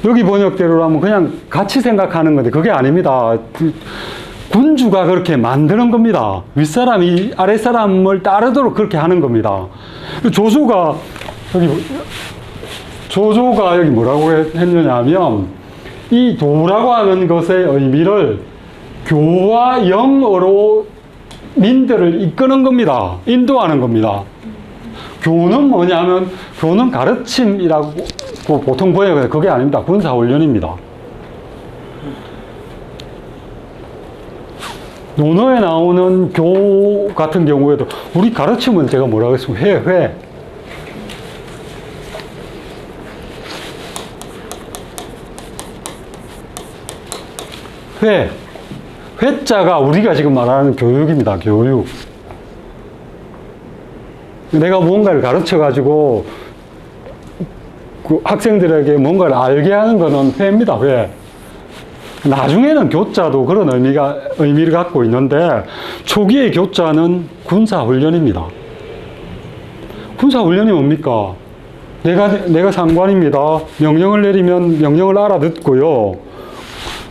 여기 번역대로 하면 그냥 같이 생각하는 건데 그게 아닙니다. 군주가 그렇게 만드는 겁니다. 윗사람이 아랫사람을 따르도록 그렇게 하는 겁니다. 조조가 여기 뭐라고 했느냐 하면 이 도라고 하는 것의 의미를 교와 영어로 민들을 이끄는 겁니다. 인도하는 겁니다. 교는 뭐냐면 교는 가르침이라고 보통 번역해요. 그게 아닙니다. 군사훈련입니다. 논어에 나오는 교 같은 경우에도 우리 가르침은 제가 뭐라고 했습니까? 회자가 우리가 지금 말하는 교육입니다. 교육. 내가 뭔가를 가르쳐가지고 그 학생들에게 뭔가를 알게 하는 거는 회입니다. 회. 나중에는 교자도 그런 의미를 갖고 있는데 초기의 교자는 군사훈련입니다. 군사훈련이 뭡니까? 내가 상관입니다. 명령을 내리면 명령을 알아듣고요.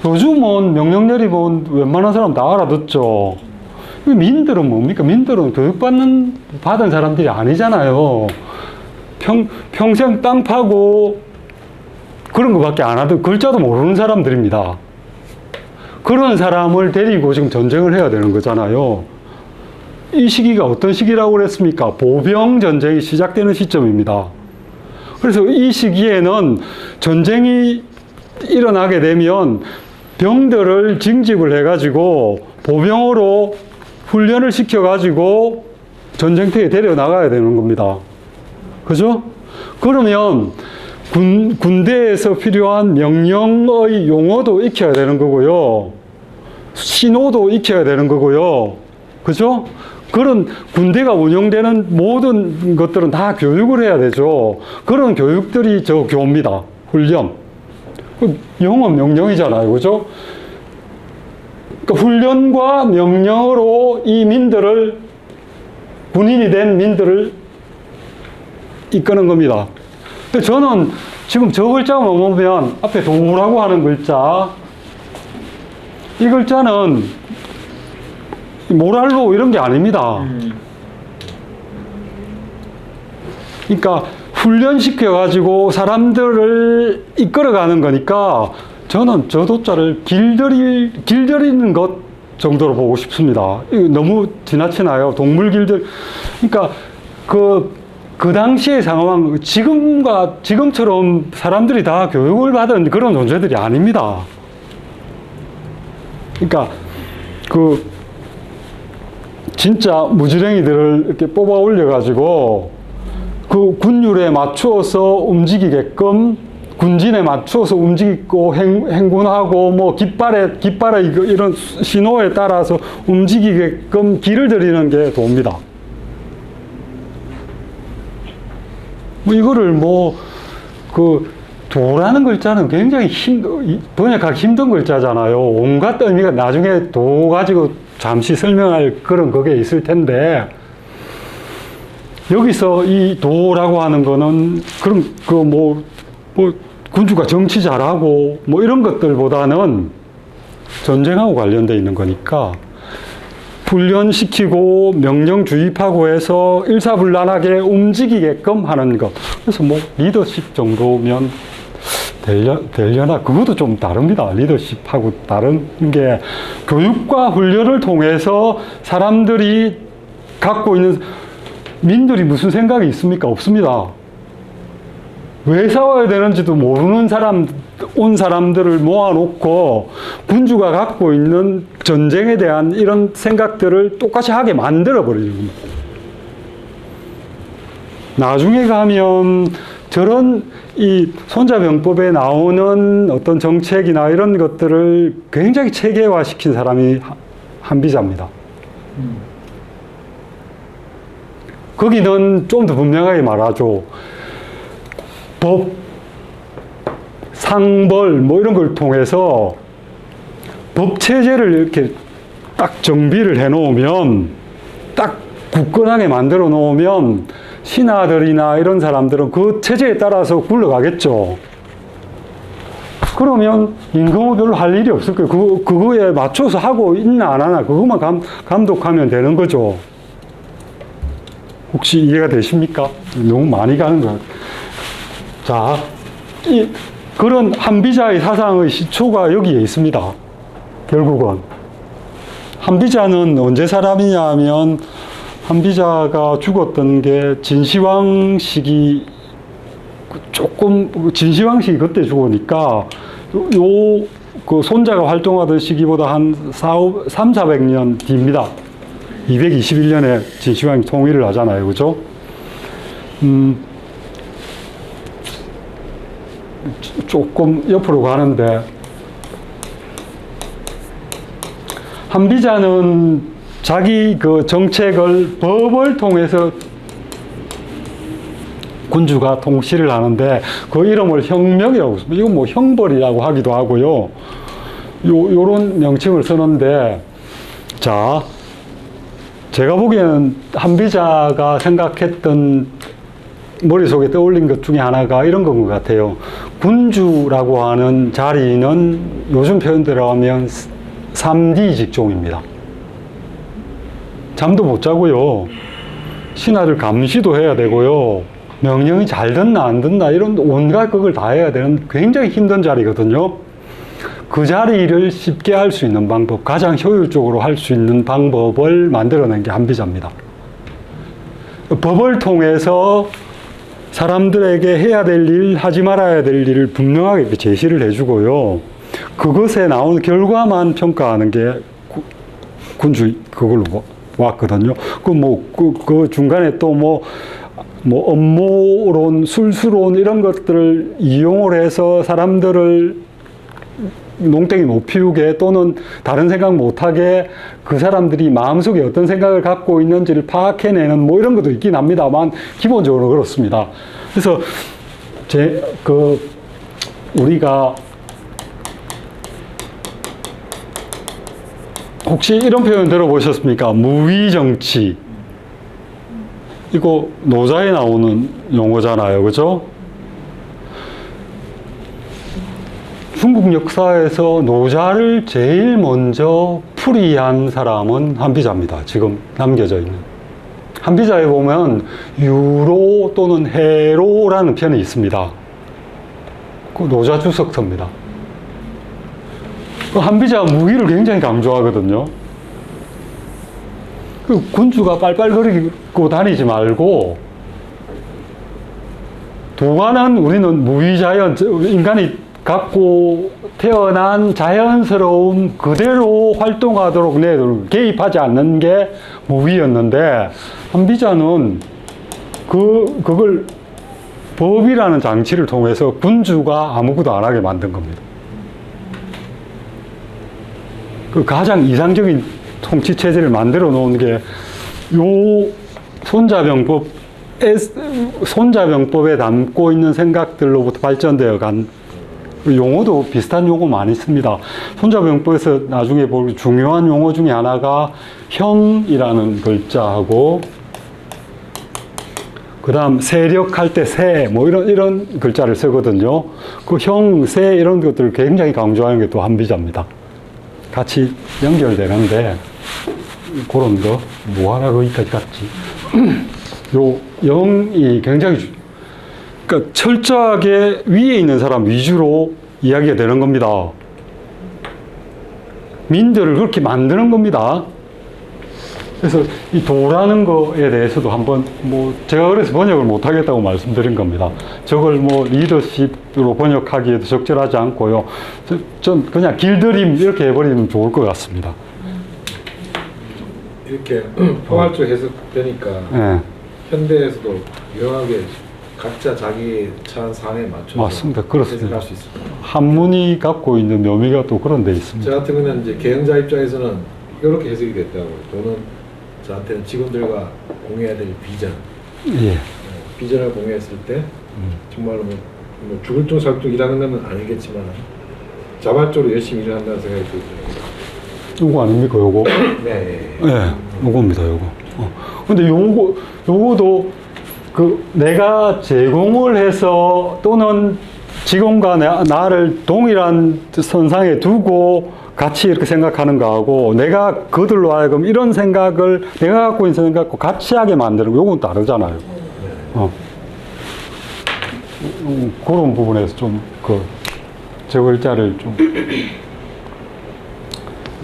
요즘은 명령 내리면 웬만한 사람 다 알아듣죠. 민들은 뭡니까? 민들은 받은 사람들이 아니잖아요. 평생 땅 파고 그런 것밖에 안 하던 글자도 모르는 사람들입니다. 그런 사람을 데리고 지금 전쟁을 해야 되는 거잖아요. 이 시기가 어떤 시기라고 그랬습니까? 보병 전쟁이 시작되는 시점입니다. 그래서 이 시기에는 전쟁이 일어나게 되면 병들을 징집을 해가지고 보병으로 훈련을 시켜가지고 전쟁터에 데려나가야 되는 겁니다. 그죠? 그러면 군대에서 필요한 명령의 용어도 익혀야 되는 거고요. 신호도 익혀야 되는 거고요. 그죠? 그런 군대가 운영되는 모든 것들은 다 교육을 해야 되죠. 그런 교육들이 저 교입니다. 훈련. 영은 명령이잖아요. 그죠? 그러니까 훈련과 명령으로 이 군인이 된 민들을 이끄는 겁니다. 저는 지금 저 글자만 보면 앞에 도라고 하는 글자, 이 글자는 모랄로 이런 게 아닙니다. 그러니까 훈련시켜가지고 사람들을 이끌어가는 거니까 저는 저 도자를 길들이는 것 정도로 보고 싶습니다. 이거 너무 지나치나요? 동물 길들, 그러니까 그 당시의 상황, 지금처럼 사람들이 다 교육을 받은 그런 존재들이 아닙니다. 그러니까 진짜 무지랭이들을 이렇게 뽑아 올려가지고 그 군율에 맞추어서 움직이게끔, 군진에 맞추어서 움직이고 행군하고 뭐 깃발에 이런 신호에 따라서 움직이게끔 길을 들이는 게 도입니다. 뭐 이거를 도라는 글자는 굉장히 번역하기 힘든 글자잖아요. 온갖 의미가 나중에 도 가지고 잠시 설명할 그런 그게 있을 텐데, 여기서 이 도라고 하는 거는 그런 군주가 정치 잘하고 뭐 이런 것들보다는 전쟁하고 관련돼 있는 거니까 훈련시키고 명령 주입하고 해서 일사불란하게 움직이게끔 하는 것. 그래서 뭐 리더십 정도면 되려나? 그것도 좀 다릅니다. 리더십하고 다른 게, 교육과 훈련을 통해서 사람들이 갖고 있는, 민들이 무슨 생각이 있습니까? 없습니다. 왜 싸워야 되는지도 모르는 온 사람들을 모아놓고 군주가 갖고 있는 전쟁에 대한 이런 생각들을 똑같이 하게 만들어버리는 겁니다. 나중에 가면 저런 이 손자병법에 나오는 어떤 정책이나 이런 것들을 굉장히 체계화시킨 사람이 한비자입니다. 거기는 좀 더 분명하게 말하죠. 법, 상벌 뭐 이런 걸 통해서 법 체제를 이렇게 딱 정비를 해 놓으면, 딱 굳건하게 만들어 놓으면 신하들이나 이런 사람들은 그 체제에 따라서 굴러가겠죠. 그러면 임금은 별로 할 일이 없을 거예요. 그거에 맞춰서 하고 있나 안 하나 그것만 감독하면 되는 거죠. 혹시 이해가 되십니까? 너무 많이 가는 거예요. 자, 그런 한비자의 사상의 시초가 여기에 있습니다. 결국은 한비자는 언제 사람이냐 하면, 한비자가 죽었던 게 진시황 시기, 진시황 시기 그때 죽으니까 그 손자가 활동하던 시기보다 한 300~400년 뒤입니다. 221년에 진시황이 통일을 하잖아요. 그죠? 조금 옆으로 가는데, 한비자는 자기 그 정책을 법을 통해서 군주가 통치를 하는데, 그 이름을 혁명이라고 씁니다. 이건 뭐 형벌이라고 하기도 하고요. 요런 명칭을 쓰는데, 자, 제가 보기에는 한비자가 생각했던, 머릿속에 떠올린 것 중에 하나가 이런 건 것 같아요. 군주라고 하는 자리는 요즘 표현대로 하면 3D 직종입니다. 잠도 못 자고요. 신하를 감시도 해야 되고요. 명령이 잘 듣나 안 듣나 이런 온갖 그걸 다 해야 되는 굉장히 힘든 자리거든요. 그 자리를 쉽게 할 수 있는 방법, 가장 효율적으로 할 수 있는 방법을 만들어낸 게 한비자입니다. 법을 통해서 사람들에게 해야 될 일, 하지 말아야 될 일을 분명하게 제시를 해주고요. 그것에 나온 결과만 평가하는 게 군주 그걸로 왔거든요. 그 중간에 또 뭐 업무론, 술수론 이런 것들을 이용을 해서 사람들을 농땡이 못 피우게, 또는 다른 생각 못하게 그 사람들이 마음속에 어떤 생각을 갖고 있는지를 파악해내는 뭐 이런 것도 있긴 합니다만, 기본적으로 그렇습니다. 그래서 우리가 혹시 이런 표현 들어보셨습니까? 무위정치. 이거 노자에 나오는 용어잖아요. 그죠? 중국 역사에서 노자를 제일 먼저 풀이한 사람은 한비자입니다. 지금 남겨져 있는. 한비자에 보면 유로 또는 해로라는 편이 있습니다. 그 노자주석서입니다. 그 한비자가 무기를 굉장히 강조하거든요. 그 군주가 빨빨거리고 다니지 말고 도관은 우리는 무위자연, 인간이 갖고 태어난 자연스러운 그대로 활동하도록 개입하지 않는 게 무위였는데, 한비자는 그걸 법이라는 장치를 통해서 군주가 아무것도 안 하게 만든 겁니다. 그 가장 이상적인 통치 체제를 만들어 놓은 게 요 손자병법에 담고 있는 생각들로부터 발전되어 간 용어도 비슷한 용어 많이 씁니다. 손자병법에서 나중에 볼 중요한 용어 중에 하나가 형이라는 글자하고, 그 다음 세력할 때 세, 뭐 이런 글자를 쓰거든요. 그 형, 세 이런 것들을 굉장히 강조하는 게 또 한비자입니다. 같이 연결되는데, 그런 거, 뭐 하나 거기까지 갔지. 요 영이 굉장히, 그러니까 철저하게 위에 있는 사람 위주로 이야기가 되는 겁니다. 민들을 그렇게 만드는 겁니다. 그래서 이 도라는 거에 대해서도 한번 뭐 제가 그래서 번역을 못 하겠다고 말씀드린 겁니다. 저걸 뭐 리더십으로 번역하기에도 적절하지 않고요. 전 그냥 길들임 이렇게 해버리면 좋을 것 같습니다. 이렇게 포괄적 해석되니까 네. 현대에서도 유용하게 각자 자기 처한 상황에 맞춰서 맞습니다. 그렇습니다. 해석할 수 있습니다. 한문이 갖고 있는 묘미가 또 그런 데 있습니다. 저 같은 경우는 이제 개혁자 입장에서는 이렇게 해석이 됐다고. 저는 저한테는 직원들과 공유해야 될 비전, 예. 비전을 공유했을 때 정말로 뭐 죽을 둥 살 둥 일하는 건 아니겠지만 자발적으로 열심히 일한다는 생각이 들더라고요. 요거 아닙니까, 요거? 네. 네, 요겁니다, 요거. 근데 요거도 내가 제공을 해서 또는 직원과 나를 동일한 선상에 두고 같이 이렇게 생각하는 거하고, 내가 그들로 하여금 이런 생각을 내가 갖고 있는 생각과 같이 하게 만드는 거, 요건 다르잖아요. 그런 부분에서 좀 저 글자를 좀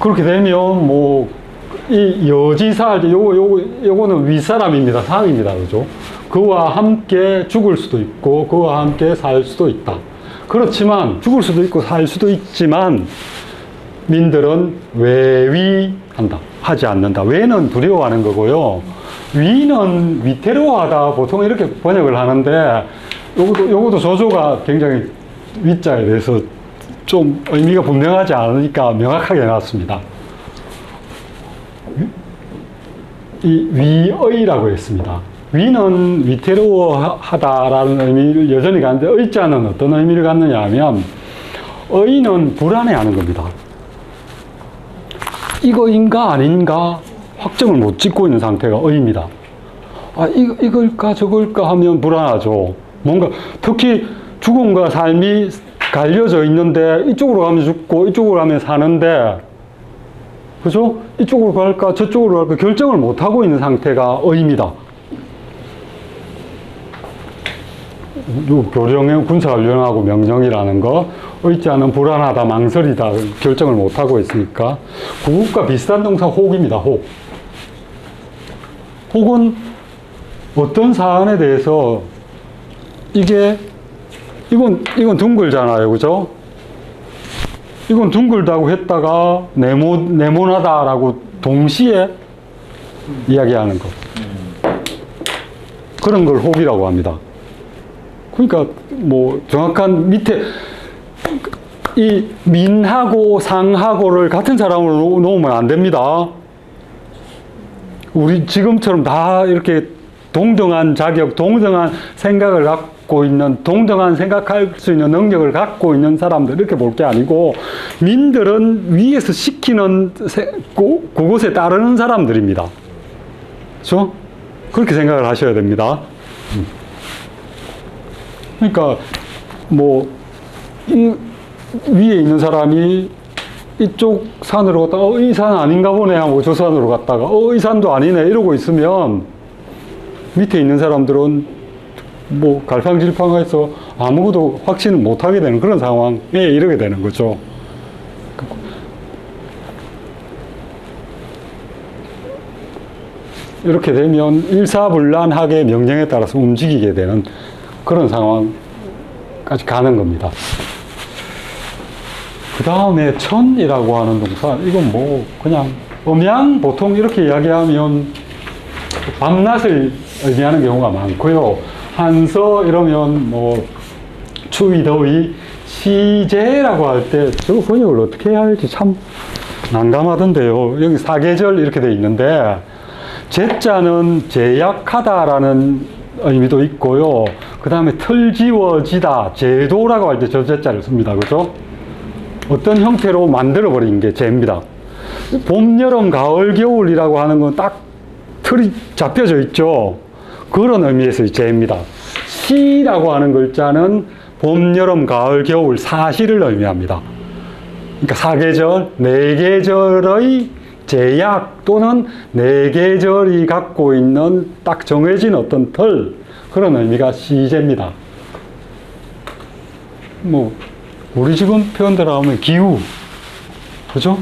그렇게 되면 뭐 이 여지사 요거는 윗사람입니다. 상입니다. 그죠? 그와 함께 죽을 수도 있고 그와 함께 살 수도 있다. 그렇지만 죽을 수도 있고 살 수도 있지만 민들은 외위한다. 하지 않는다. 외는 두려워하는 거고요. 위는 위태로워하다. 보통 이렇게 번역을 하는데 요것도 조조가 굉장히 위자에 대해서 좀 의미가 분명하지 않으니까 명확하게 해놨습니다. 이 위의라고 했습니다. 위는 위태로워하다라는 의미를 여전히 갖는데, 의자는 어떤 의미를 갖느냐 하면, 의는 불안해하는 겁니다. 이거인가 아닌가 확정을 못 짓고 있는 상태가 의입니다. 아, 이걸까 저걸까 하면 불안하죠. 뭔가 특히 죽음과 삶이 갈려져 있는데 이쪽으로 가면 죽고 이쪽으로 가면 사는데, 그죠? 이쪽으로 갈까 저쪽으로 갈까 결정을 못 하고 있는 상태가 의입니다. 교령의 군사훈련하고 명령이라는 거, 의자는 불안하다, 망설이다, 결정을 못 하고 있으니까. 구급과 비슷한 동사 혹입니다. 혹. 혹은 어떤 사안에 대해서 이건 둥글잖아요. 그죠? 이건 둥글다고 했다가 네모나다라고 동시에 이야기하는 것. 그런 걸 혹이라고 합니다. 그러니까 뭐 정확한 밑에 이 민하고 상하고를 같은 사람으로 놓으면 안 됩니다. 우리 지금처럼 다 이렇게 동등한 자격, 동등한 생각을 갖고 있는, 동등한 생각할 수 있는 능력을 갖고 있는 사람들 이렇게 볼 게 아니고, 민들은 위에서 시키는 그곳에 따르는 사람들입니다. 그렇죠? 그렇게 생각을 하셔야 됩니다. 그러니까 뭐 위에 있는 사람이 이쪽 산으로 갔다가 이 산 아닌가 보네 하고 저 산으로 갔다가 이 산도 아니네 이러고 있으면 밑에 있는 사람들은 뭐 갈팡질팡해서 아무것도 확신을 못하게 되는 그런 상황에 이르게 되는 거죠. 이렇게 되면 일사불란하게 명령에 따라서 움직이게 되는 그런 상황까지 가는 겁니다. 그 다음에 천이라고 하는 동사, 이건 뭐 그냥 음양 보통 이렇게 이야기하면 밤낮을 의미하는 경우가 많고요. 한서 이러면 뭐 추위 더위, 시제라고 할 때 저거 번역을 어떻게 해야 할지 참 난감하던데요. 여기 사계절 이렇게 돼 있는데 제자는 제약하다라는 의미도 있고요. 그 다음에 털지워지다, 제도라고 할 때 저 제자를 씁니다. 그죠? 어떤 형태로 만들어버린 게 제입니다. 봄, 여름, 가을, 겨울이라고 하는 건 딱 틀이 잡혀져 있죠. 그런 의미에서의 제입니다. 시라고 하는 글자는 봄, 여름, 가을, 겨울, 사시를 의미합니다. 그러니까 사계절, 네 계절의 제약 또는 네 계절이 갖고 있는 딱 정해진 어떤 틀, 그런 의미가 시제입니다. 뭐 우리 지금 표현대로 하면 기후, 그죠?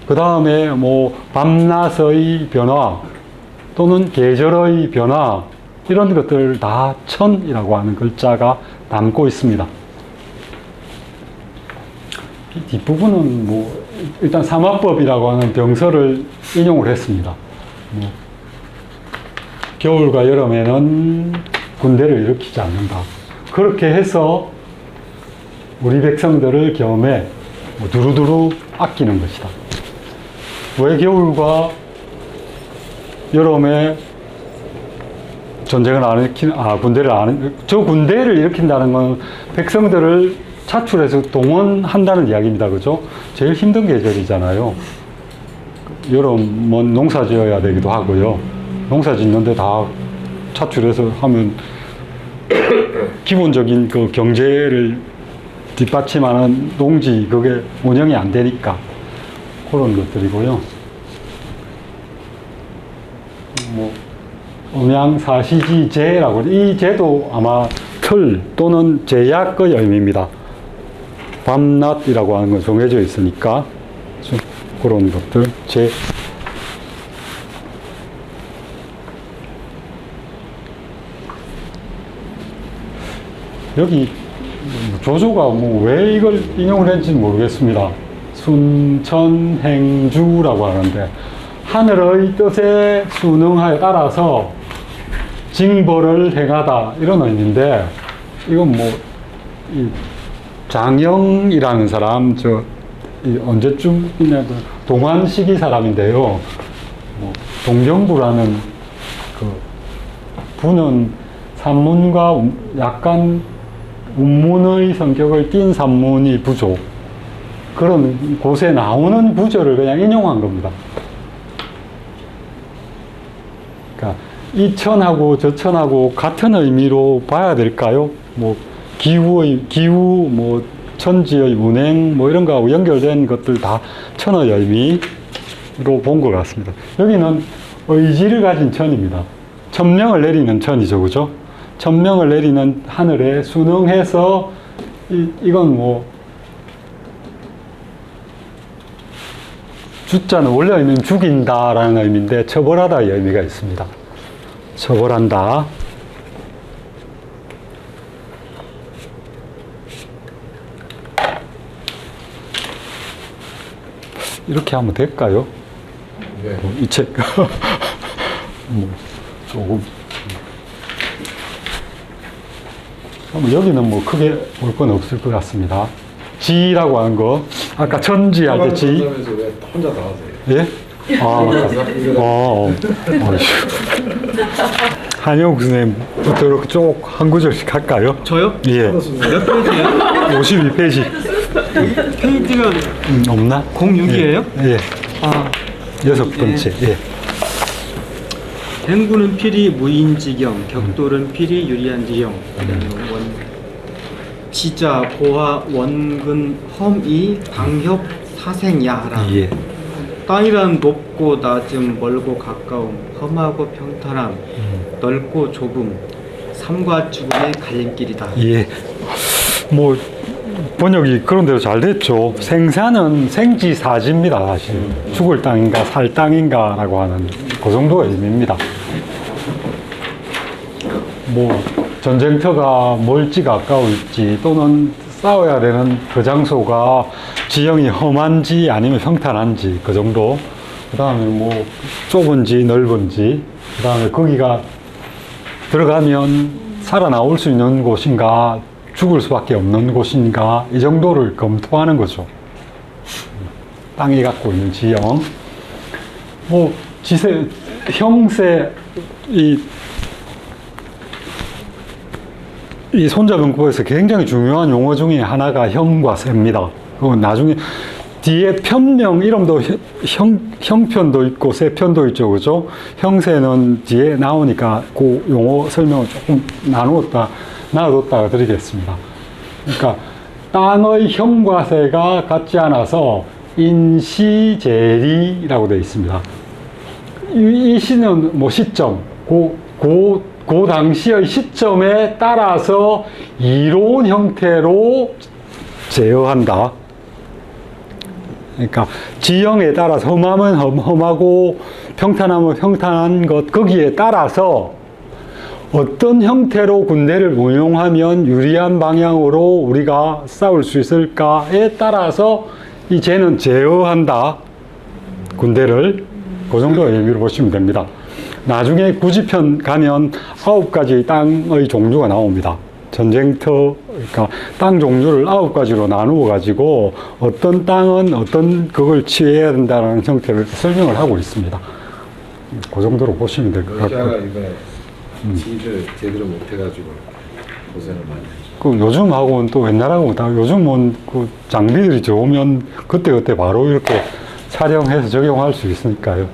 그 다음에 뭐 밤낮의 변화 또는 계절의 변화, 이런 것들 다 천이라고 하는 글자가 담고 있습니다. 이 뒷부분은 뭐 일단 삼화법이라고 하는 병설을 인용을 했습니다. 뭐 겨울과 여름에는 군대를 일으키지 않는다. 그렇게 해서 우리 백성들을 겸해 뭐 두루두루 아끼는 것이다. 왜 겨울과 여름에 전쟁을 안 일으키는, 군대를 안, 저 군대를 일으킨다는 건 백성들을 차출해서 동원한다는 이야기입니다. 그죠? 제일 힘든 계절이잖아요. 여름은 농사 지어야 되기도 하고요. 농사 짓는데 다 차출해서 하면 기본적인 그 경제를 뒷받침하는 농지, 그게 운영이 안 되니까 그런 것들이고요. 뭐 음양사시지제라고, 이 제도 아마 틀 또는 제약의 의미입니다. 밤낮이라고 하는 건 정해져 있으니까 그런 것들, 제. 여기 조조가 뭐 왜 이걸 인용을 했는지 모르겠습니다. 순천행주라고 하는데 하늘의 뜻에 순응하여 따라서 징벌을 행하다, 이런 의미인데, 이건 뭐 이 장영이라는 사람, 언제쯤이냐, 동안시기 사람인데요. 뭐 동정부라는 그 부는 산문과 약간 운문의 성격을 띤 산문이 부조, 그런 곳에 나오는 구절을 그냥 인용한 겁니다. 그러니까 이 천하고 저 천하고 같은 의미로 봐야 될까요? 뭐 기후, 뭐 천지의 운행, 뭐 이런 거하고 연결된 것들 다 천의 의미로 본 것 같습니다. 여기는 의지를 가진 천입니다. 천명을 내리는 천이죠, 그죠? 천명을 내리는 하늘에 순응해서 이건 뭐 주자는 원래 의미는 죽인다라는 의미인데 처벌하다의 의미가 있습니다. 처벌한다. 이렇게 하면 될까요? 네. 이 책. 뭐 조금. 여기는 뭐 크게 볼 건 없을 것 같습니다. 지라고 하는 거, 아까 천지 할 때 지. 왜 혼자 다 하세요? 예? 한영욱 선생님부터 이렇게 쭉 한 구절씩 할까요? 저요? 예. 몇 페이지예요? 52페이지. 페이지가 없나? 06이에요? 예. 아, 여섯 번째. 예. 댕구는 필히 무인지경, 격돌은 필히 유리한지경. 원 지자 보하 원근 험이 방협 사생야라. 예. 땅이란 높고 낮음, 멀고 가까움, 험하고 평탄함, 넓고 좁음, 삶과 죽음의 갈림길이다. 예. 뭐 번역이 그런 대로 잘 됐죠. 생사는 생지사지입니다, 사실. 죽을 땅인가 살 땅인가라고 하는 그 정도의 의미입니다. 뭐 전쟁터가 멀지 가까울지 또는 싸워야 되는 그 장소가 지형이 험한지 아니면 평탄한지 그 정도. 그 다음에 뭐 좁은지 넓은지, 그 다음에 거기가 들어가면 살아나올 수 있는 곳인가 죽을 수밖에 없는 곳인가 이 정도를 검토하는 거죠. 땅이 갖고 있는 지형, 뭐 지세, 형세, 이 손자병법에서 굉장히 중요한 용어 중에 하나가 형과 세입니다. 그건 나중에 뒤에 편명 이름도 형편도 있고 세편도 있죠, 그죠? 형세는 뒤에 나오니까 그 용어 설명을 조금 나눠뒀다가 드리겠습니다. 그러니까 땅의 형과 세가 같지 않아서 인시제리라고 되어 있습니다. 이 시는 뭐 시점, 그 당시의 시점에 따라서 이로운 형태로 제어한다. 그러니까 지형에 따라서 험하면 험하고 평탄하면 평탄한 것, 거기에 따라서 어떤 형태로 군대를 운용하면 유리한 방향으로 우리가 싸울 수 있을까에 따라서 이 쟤는 제어한다, 군대를. 그 정도의 의미로 보시면 됩니다. 나중에 구지편 가면 9가지의 땅의 종류가 나옵니다. 전쟁터, 그러니까 땅 종류를 9가지로 나누어 가지고 어떤 땅은 어떤 그걸 취해야 된다는 형태를 설명을 하고 있습니다. 그 정도로 보시면 될 것 러시아가 같고요. 이번에 지휘를 제대로 못해가지고 고생을 많이 했죠. 그 요즘하고는 또 옛날하고는 다, 요즘은 그 장비들이 좋으면 그때그때 바로 이렇게 촬영해서 적용할 수 있으니까요.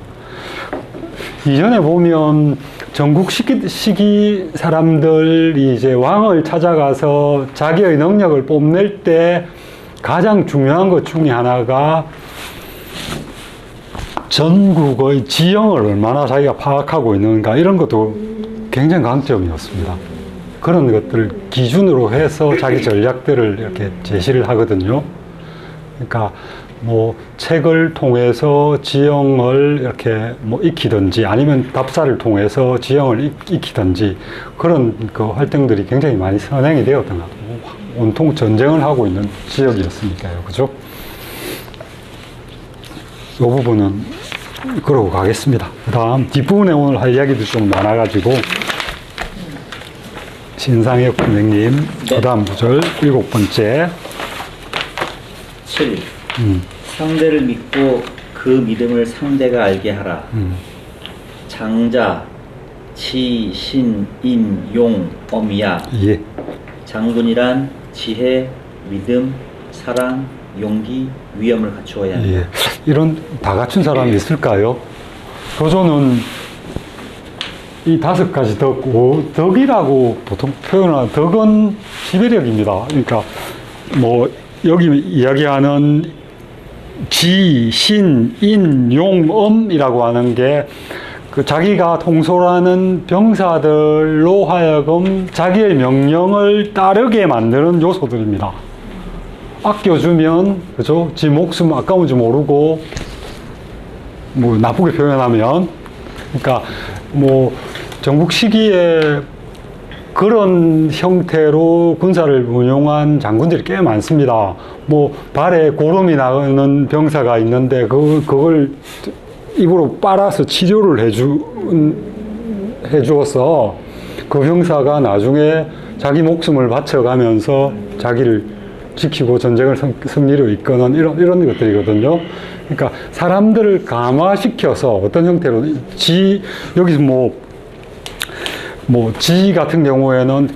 이전에 보면 전국 시기 사람들이 이제 왕을 찾아가서 자기의 능력을 뽐낼 때 가장 중요한 것 중에 하나가 전국의 지형을 얼마나 자기가 파악하고 있는가, 이런 것도 굉장히 강점이었습니다. 그런 것들을 기준으로 해서 자기 전략들을 이렇게 제시를 하거든요. 그러니까 뭐 책을 통해서 지형을 이렇게 뭐 익히든지 아니면 답사를 통해서 지형을 익히든지 그런 그 활동들이 굉장히 많이 선행이 되었던 것 같아요. 온통 전쟁을 하고 있는 지역이었으니까요. 그죠? 이 부분은 그러고 가겠습니다. 그 다음 뒷부분에 오늘 할 이야기도 좀 많아가지고 신상혁 선생님, 그 다음 구절 7번째. 7. 상대를 믿고 그 믿음을 상대가 알게 하라. 장자, 치, 신, 인, 용, 엄이야. 예. 장군이란 지혜, 믿음, 사랑, 용기, 위엄을 갖추어야 한다. 예. 이런 다 갖춘 사람이 있을까요? 조조는 이 5가지 덕이라고 보통 표현하는, 덕은 지배력입니다. 그러니까 뭐 여기 이야기하는 지, 신, 인, 용, 엄이라고 하는 게 그 자기가 통솔하는 병사들로 하여금 자기의 명령을 따르게 만드는 요소들입니다. 아껴주면, 그죠? 지 목숨 아까운지 모르고, 뭐 나쁘게 표현하면, 그러니까 뭐 전국 시기에 그런 형태로 군사를 운용한 장군들이 꽤 많습니다. 뭐 발에 고름이 나는 병사가 있는데 그걸 입으로 빨아서 치료를 해주어서 그 병사가 나중에 자기 목숨을 바쳐가면서 자기를 지키고 전쟁을 승리로 이끄는 이런 것들이거든요. 그러니까 사람들을 감화시켜서 어떤 형태로 여기서 뭐 지 같은 경우에는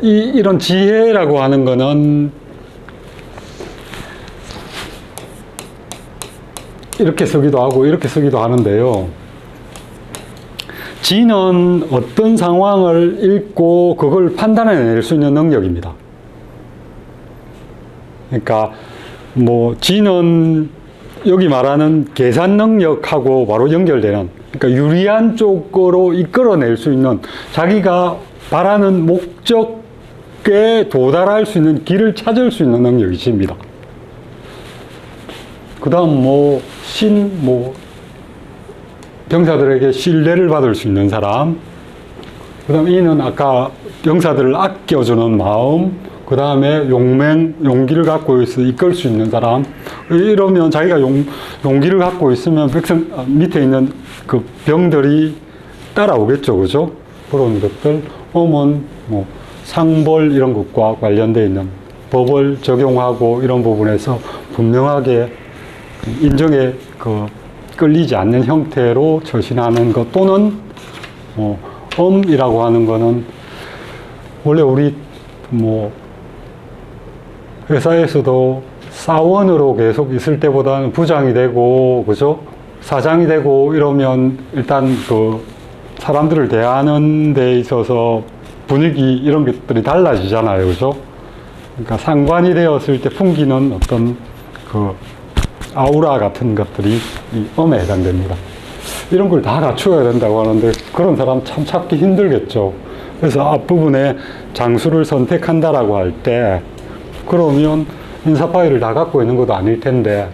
이런 지혜라고 하는 거는 이렇게 쓰기도 하고 이렇게 쓰기도 하는데요. 지는 어떤 상황을 읽고 그걸 판단해낼 수 있는 능력입니다. 그러니까 뭐 지는 여기 말하는 계산 능력하고 바로 연결되는, 그러니까 유리한 쪽으로 이끌어낼 수 있는, 자기가 바라는 목적에 도달할 수 있는 길을 찾을 수 있는 능력이 집니다. 그 다음 병사들에게 신뢰를 받을 수 있는 사람, 그 다음 이는 아까 병사들을 아껴주는 마음, 그 다음에 용기를 갖고 있어 이끌 수 있는 사람. 이러면 자기가 용기를 갖고 있으면 밑에 있는 그 병들이 따라오겠죠, 그죠? 그런 것들. 엄은 상벌 이런 것과 관련되어 있는 법을 적용하고 이런 부분에서 분명하게 인정에 끌리지 않는 형태로 처신하는 것, 또는 엄이라고 하는 거는 원래 우리 회사에서도 사원으로 계속 있을 때보다는 부장이 되고, 그죠? 사장이 되고 이러면 일단 사람들을 대하는 데 있어서 분위기 이런 것들이 달라지잖아요, 그죠? 그러니까 상관이 되었을 때 풍기는 어떤 아우라 같은 것들이 이 엄에 해당됩니다. 이런 걸 다 갖추어야 된다고 하는데 그런 사람 참 찾기 힘들겠죠. 그래서 앞부분에 장수를 선택한다라고 할 때, 그러면 인사 파일을 다 갖고 있는 것도 아닐 텐데,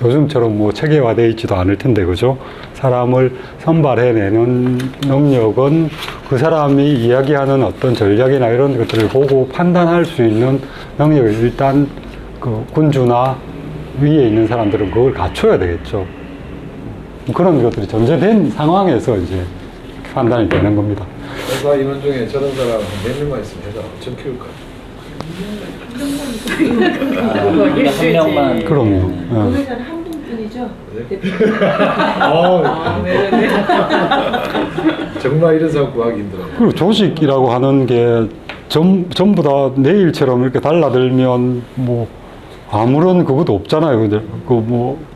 요즘처럼 체계화되어 있지도 않을 텐데, 그죠? 사람을 선발해내는 능력은 그 사람이 이야기하는 어떤 전략이나 이런 것들을 보고 판단할 수 있는 능력을 일단 군주나 위에 있는 사람들은 그걸 갖춰야 되겠죠. 그런 것들이 전제된 상황에서 이제 판단이 되는 겁니다. 회사 인원 중에 저런 사람 몇 명만 있으면 회사 엄청 키울 거야. 한 명만. 그럼요. 그 회사는 한 분뿐이죠? 정말 이런 사람 구하기 힘들어요. 그리고 조직이라고 하는 게 전부 다 내일처럼 이렇게 달라들면 아무런 그것도 없잖아요. 근데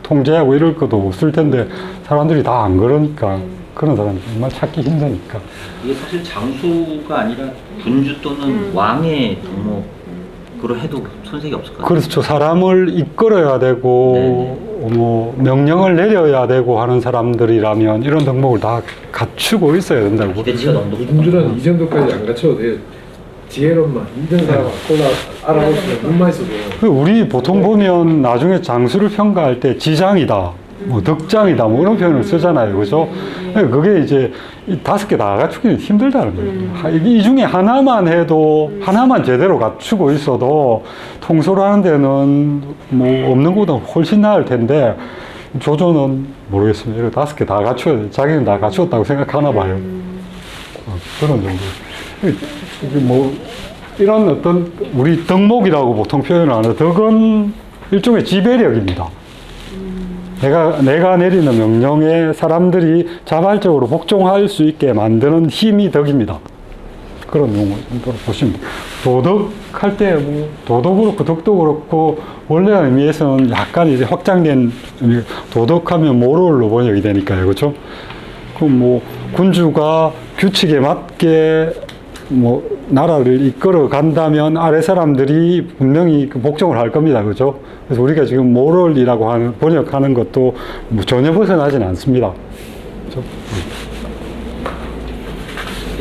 통제하고 이럴 것도 없을 텐데 사람들이 다 안 그러니까, 그런 사람 정말 찾기 힘드니까. 이게 사실 장수가 아니라 군주 또는 왕의 덕목으로 해도 손색이 없을 것 같아요. 그렇죠. 사람을 이끌어야 되고, 명령을 내려야 되고 하는 사람들이라면 이런 덕목을 다 갖추고 있어야 된다고. 기대치가 너무 높다. 군주는 이 정도까지 안 갖춰도 돼요. 지혜로만 힘든 사람 알아보시면 눈만 있어도. 우리 보통 보면 나중에 장수를 평가할 때 지장이다, 덕장이다, 이런 표현을 쓰잖아요, 그죠? 그게 이제 이 5개 다 갖추기는 힘들다는 거예요. 이 중에 하나만 해도, 하나만 제대로 갖추고 있어도 통솔을 하는 데는 없는 것보다 훨씬 나을 텐데, 조조는 모르겠습니다. 이렇게 5개 다 갖춰야 돼. 자기는 다 갖추었다고 생각하나 봐요. 그런 정도. 이런 어떤 우리 덕목이라고 보통 표현을 하는, 덕은 일종의 지배력입니다. 내가 내리는 명령에 사람들이 자발적으로 복종할 수 있게 만드는 힘이 덕입니다. 그런 용어 정도로 보시면 돼요. 도덕할 때 도도 그렇고 덕도 그렇고 원래 의미에서는 약간 이제 확장된 도덕하면 모럴로 번역이 되니까요, 그렇죠? 군주가 규칙에 맞게 나라를 이끌어 간다면 아래 사람들이 분명히 복종을 할 겁니다. 그죠? 그래서 우리가 지금 모럴이라고 번역하는 것도 전혀 벗어나진 않습니다. 그죠?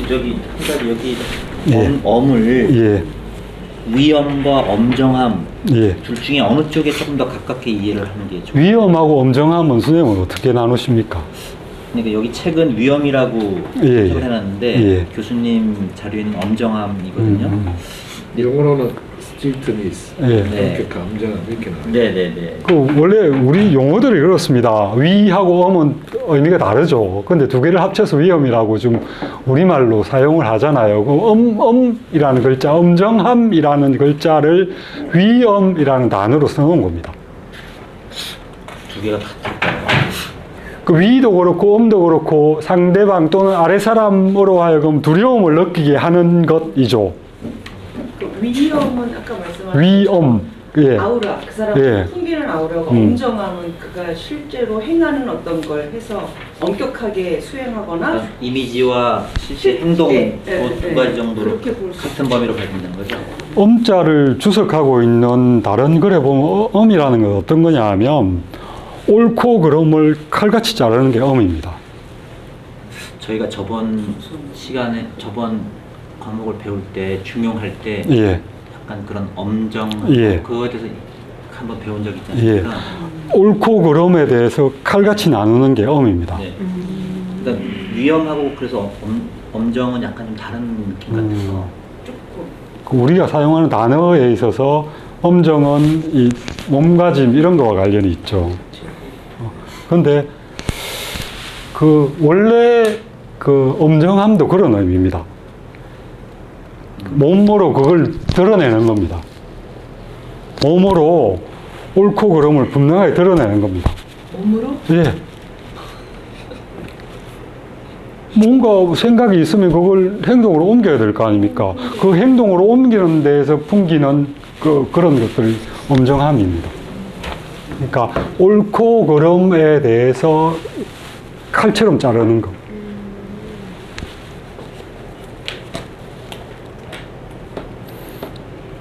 저기 한 가지 여기 예. 엄을 예. 위엄과 엄정함 예. 둘 중에 어느 쪽에 조금 더 가깝게 이해를 하는 게 좋을까요? 위엄하고 엄정함은 선생님은 어떻게 나누십니까? 그러니까 여기 책은 위엄이라고 예, 책을 예. 해놨는데 예. 교수님 자료에는 엄정함이거든요. 영어로는 스트릭트니스, 예. 엄격함, 엄정함 이렇게 나와요. 네네네. 원래 우리 용어들이 그렇습니다. 위하고 엄은 의미가 다르죠. 근데 두 개를 합쳐서 위엄이라고 좀 우리말로 사용을 하잖아요. 엄이라는 글자, 엄정함이라는 글자를 위엄이라는 단어로 써놓은 겁니다. 두 개가 같을까요? 위도 그렇고 엄도 그렇고 상대방 또는 아래 사람으로 하여금 두려움을 느끼게 하는 것이죠. 위엄은 아까 말씀하신 위엄. 예. 아우라, 그 사람 예. 풍기는 아우라고, 엄정함은 그가 실제로 행하는 어떤 걸 해서 엄격하게 수행하거나 그러니까 이미지와 실제 행동 두 가지 정도로 그렇게 볼수 같은 범위로 봐진다는 거죠. 엄자를 주석하고 있는 다른 글에 보면 엄이라는 건 어떤 거냐 하면 옳고 그름을 칼같이 자르는 게 엄입니다. 저희가 저번 시간에 저번 과목을 배울 때 중용할 때 예. 약간 그런 엄정 예. 그거에 대해서 한번 배운 적이 있지 예. 않습니까? 옳고 그름에 대해서 칼같이 나누는 게 엄입니다. 네. 그러니까 위험하고 그래서 엄정은 약간 좀 다른 느낌 같아서 조금 우리가 사용하는 단어에 있어서 엄정은 이 몸가짐 이런 거와 관련이 있죠. 그런데 그 원래 그 엄정함도 그런 의미입니다. 몸으로 그걸 드러내는 겁니다. 몸으로 옳고 그름을 분명하게 드러내는 겁니다. 몸으로 예. 뭔가 생각이 있으면 그걸 행동으로 옮겨야 될 거 아닙니까? 그 행동으로 옮기는 데에서 풍기는 그런 것들이 엄정함입니다. 그러니까 옳고 그름에 대해서 칼처럼 자르는 거.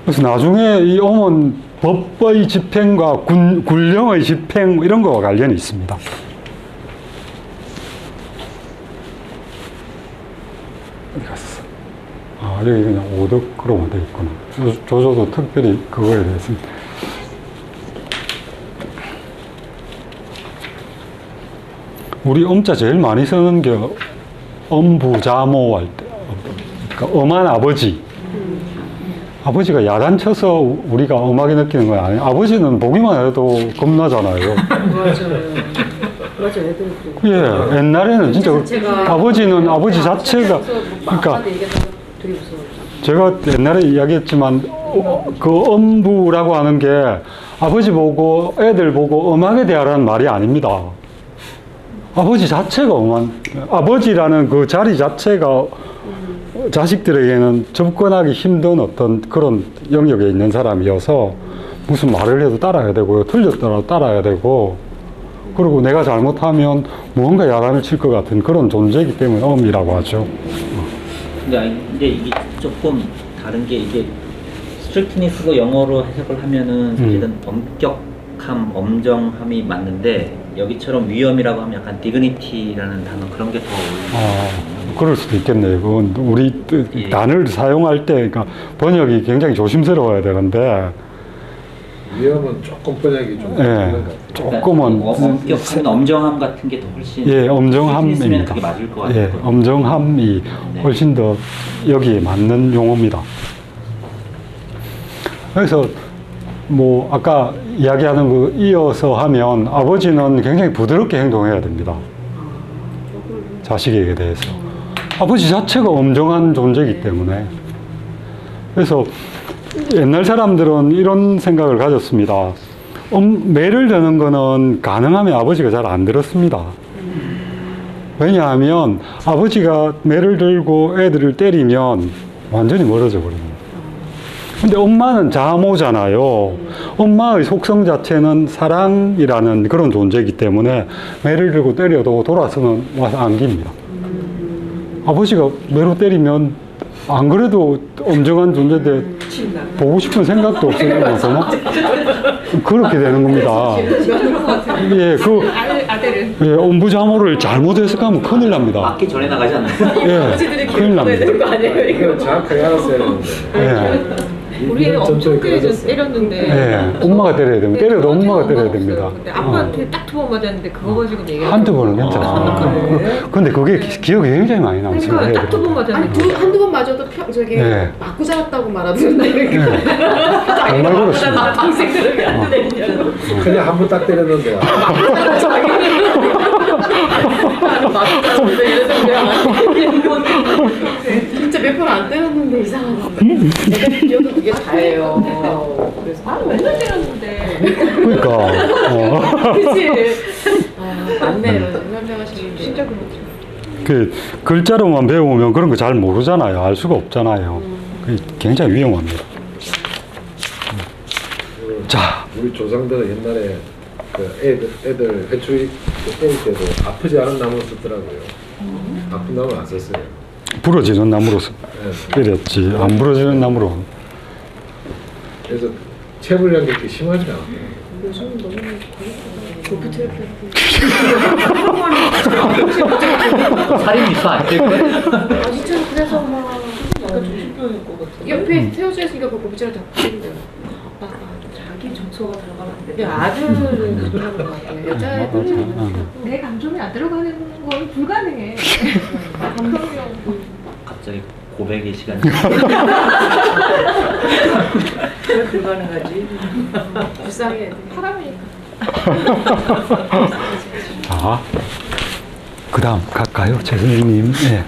그래서 나중에 이 엄은 법의 집행과 군령의 집행 이런 거와 관련이 있습니다. 어디 갔어? 아, 여기 그냥 오덕으로만 돼 있구나. 조조도 특별히 그거에 대해서. 우리 엄자 제일 많이 쓰는 게 엄부자모 할 때. 그러니까 엄한 아버지. 아버지가 야단쳐서 우리가 엄하게 느끼는 건 아니에요. 아버지는 보기만 해도 겁나잖아요. 맞아 애들 예, 옛날에는 진짜 아버지는 아버지 자체가 그러니까 되게 무서워. 제가 옛날에 이야기했지만 그 엄부라고 하는 게 아버지 보고 애들 보고 엄하게 대하라는 말이 아닙니다. 아버지 자체가 엄한 아버지라는 그 자리 자체가 자식들에게는 접근하기 힘든 어떤 그런 영역에 있는 사람이어서 무슨 말을 해도 따라야 되고요. 틀렸더라도 따라야 되고 그리고 내가 잘못하면 무언가 야단을 칠 것 같은 그런 존재이기 때문에 엄이라고 하죠. 근데 이게 조금 다른 게 이게 스트릭트니스고 영어로 해석을 하면은 사실은 엄격함, 엄정함이 맞는데 여기처럼 위험이라고 하면 약간 디그니티라는 단어 그런 게 더 그럴 수도 있겠네요. 그건 우리 예. 단어를 사용할 때 그러니까 번역이 굉장히 조심스러워야 되는데 위험은 조금 번역이 좀 예, 다른 것 같아요. 조금은 엄격함, 엄정함 같은 게 더 훨씬 예, 스트릭트니스면 엄정함입니다. 그게 맞을 것 같아요. 예, 엄정함이 네. 훨씬 더 여기에 맞는 용어입니다. 그래서 뭐 아까 이야기하는 거 이어서 하면 아버지는 굉장히 부드럽게 행동해야 됩니다. 자식에게 대해서. 아버지 자체가 엄정한 존재이기 때문에. 그래서 옛날 사람들은 이런 생각을 가졌습니다. 매를 드는 거는 가능하면 아버지가 잘 안 들었습니다. 왜냐하면 아버지가 매를 들고 애들을 때리면 완전히 멀어져 버립니다. 근데 엄마는 자모잖아요. 엄마의 속성 자체는 사랑이라는 그런 존재이기 때문에 매를 들고 때려도 돌아서는 와서 안깁니다. 아버지가 매로 때리면 안 그래도 엄정한 존재인데 보고 싶은 생각도 없어요. 그렇게 되는 겁니다. 예, 예, 엄부자모를 잘못해서 하면 큰일 납니다. 맞기 전에 나가지 않나요? 예, 큰일 납니다. 이걸 정확하게 알았어야 되는데. 예. 우리 애 엄청 그래졌어요. 때렸는데 예, 엄마가 때려야 됩니다. 때려도 엄마가 때려야 됩니다. 근데 아빠한테 딱 2번 맞았는데 그거 가지고 얘기하고 한두 번은 괜찮아. 근데 그게 기억이 굉장히 많이 남습니다. 그러니까 딱 2번 애들한테. 맞았는데 한두 번 맞아도 저기 예. 맞고 자랐다고 말하던데. 정말 그렇습니다. 동생들은 왜안 되냐고. 그냥 한 번 딱 때렸는데 맞고 자랐는데 이래서 진짜 몇 번 안 때렸는데 이상하다. 내가 비교도 그게 다예요. 그래서 맨날 때렸는데 그러니까 그치? 맞네 이런 설명하시는데. 진짜 그렇죠. 그 글자로만 배우면 그런 거 잘 모르잖아요. 알 수가 없잖아요. 그게 굉장히 위험합니다. 자, 우리 조상들은 옛날에 그 애들 해초이 때릴 때도 아프지 않은 나무를 썼더라고요. 아픈 나무는 안 썼어요. 부러지는 나무로 네. 때렸지. 안 부러지는 나무로. 그래서 체불량 그렇게 심하지 않아요. 요즘은 너무 살인 미수 안될 거야? 아 진짜 그래서 막 약간 정신병일 것 같아. 옆에 태워져 있으니까 그 고비자를 다 때린대요. 아빠가 자기 정서가 들어가면 안 돼. 아들은 그런 것 같아요. 여자애들은 내 감정이 안 들어가는 건 불가능해. 갑자기 고백의 시간이. 왜 불가능하지? 불쌍해. 사람이니까. 자, 그 다음 갈까요? 최 선생님. 네.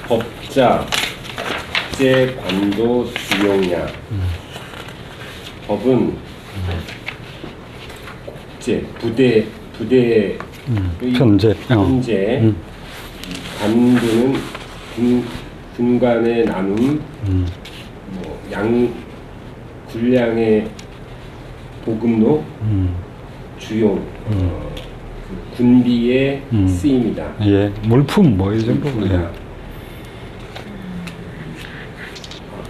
법자, 국제, 관도, 주용량. 법은 국제, 부대의 편제. 현재, 관도는 군간의 나눔, 군량의 보급로, 주용, 그 군비의 쓰임이다. 예, 물품 뭐 이 정도. 예.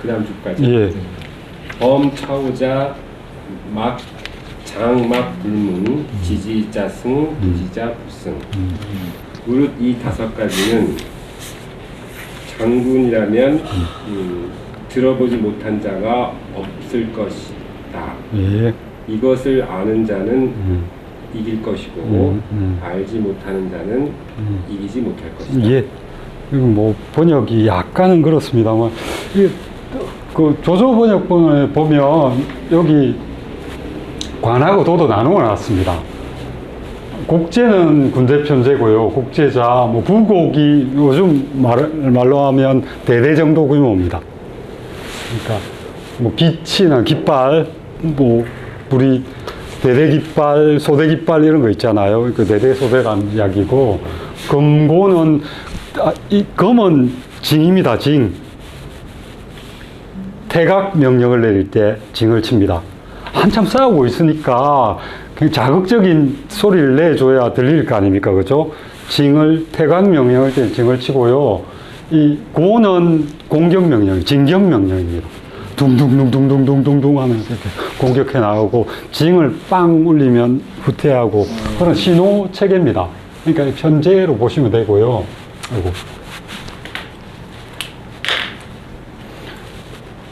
그 다음 주까지. 예. 범차오자 막 장막 불문 지지자 승 부지자 부승. 무릇 이 5가지는 장군이라면 들어보지 못한 자가 없을 것이다. 예. 이것을 아는 자는 이길 것이고 알지 못하는 자는 이기지 못할 것이다. 예. 이거 뭐 번역이 약간은 그렇습니다만 이게 그 조조 번역본에 보면 여기 관하고 도도 나누어 놨습니다. 국제는 군대 편제고요. 국제자, 뭐 부곡이 요즘 말로 하면 대대 정도 규모입니다. 그러니까 뭐 기치나 깃발, 뭐 우리 대대 깃발, 소대 깃발 이런 거 있잖아요. 그 대대 소대라는 이야기고, 검고는 이 검은 징입니다. 징. 태각 명령을 내릴 때 징을 칩니다. 한참 싸우고 있으니까 자극적인 소리를 내줘야 들릴 거 아닙니까? 그죠? 징을, 태각 명령을 때 징을 치고요. 이 고는 공격 명령, 진격 명령입니다. 둥둥둥둥둥둥둥둥 하면서 이렇게 공격해 나오고, 징을 빵 울리면 후퇴하고, 그런 신호 체계입니다. 그러니까 편제로 보시면 되고요. 아이고.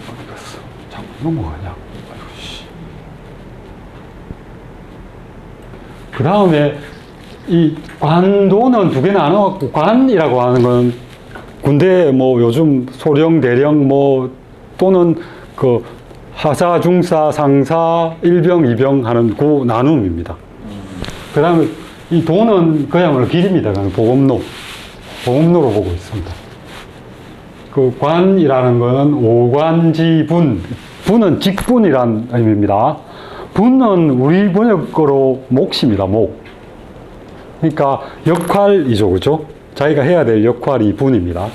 어디 갔어? 자꾸 넘어가냐? 그 다음에 이 관도는 두 개 나눠갖고, 관이라고 하는 건 군대 뭐 요즘 소령, 대령 뭐 또는 그 하사, 중사, 상사, 일병, 이병 하는 그 나눔입니다. 그 다음에 이 도는 그야말로 길입니다. 보급로. 보급로로 보고 있습니다. 그 관이라는 거는 오관지분. 분은 직분이란 의미입니다. 분은 우리 번역어로 몫입니다. 몫. 그러니까 역할이죠. 그죠? 자기가 해야 될 역할이 분입니다.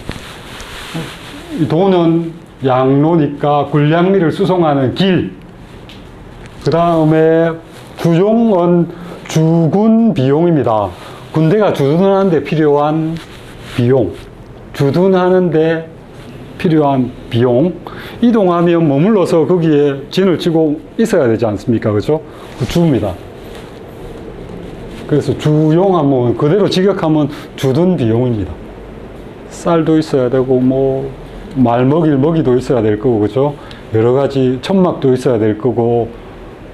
이 도는 양로니까 군량미를 수송하는 길. 그 다음에 주용은 주군 비용입니다. 군대가 주둔하는데 필요한 비용. 주둔하는데 필요한 비용. 이동하면 머물러서 거기에 진을 치고 있어야 되지 않습니까? 그죠? 그 주입니다. 그래서 주용하면 그대로 직역하면 주둔 비용입니다. 쌀도 있어야 되고, 뭐, 말 먹일 먹이도 있어야 될 거고, 그죠? 여러 가지 천막도 있어야 될 거고,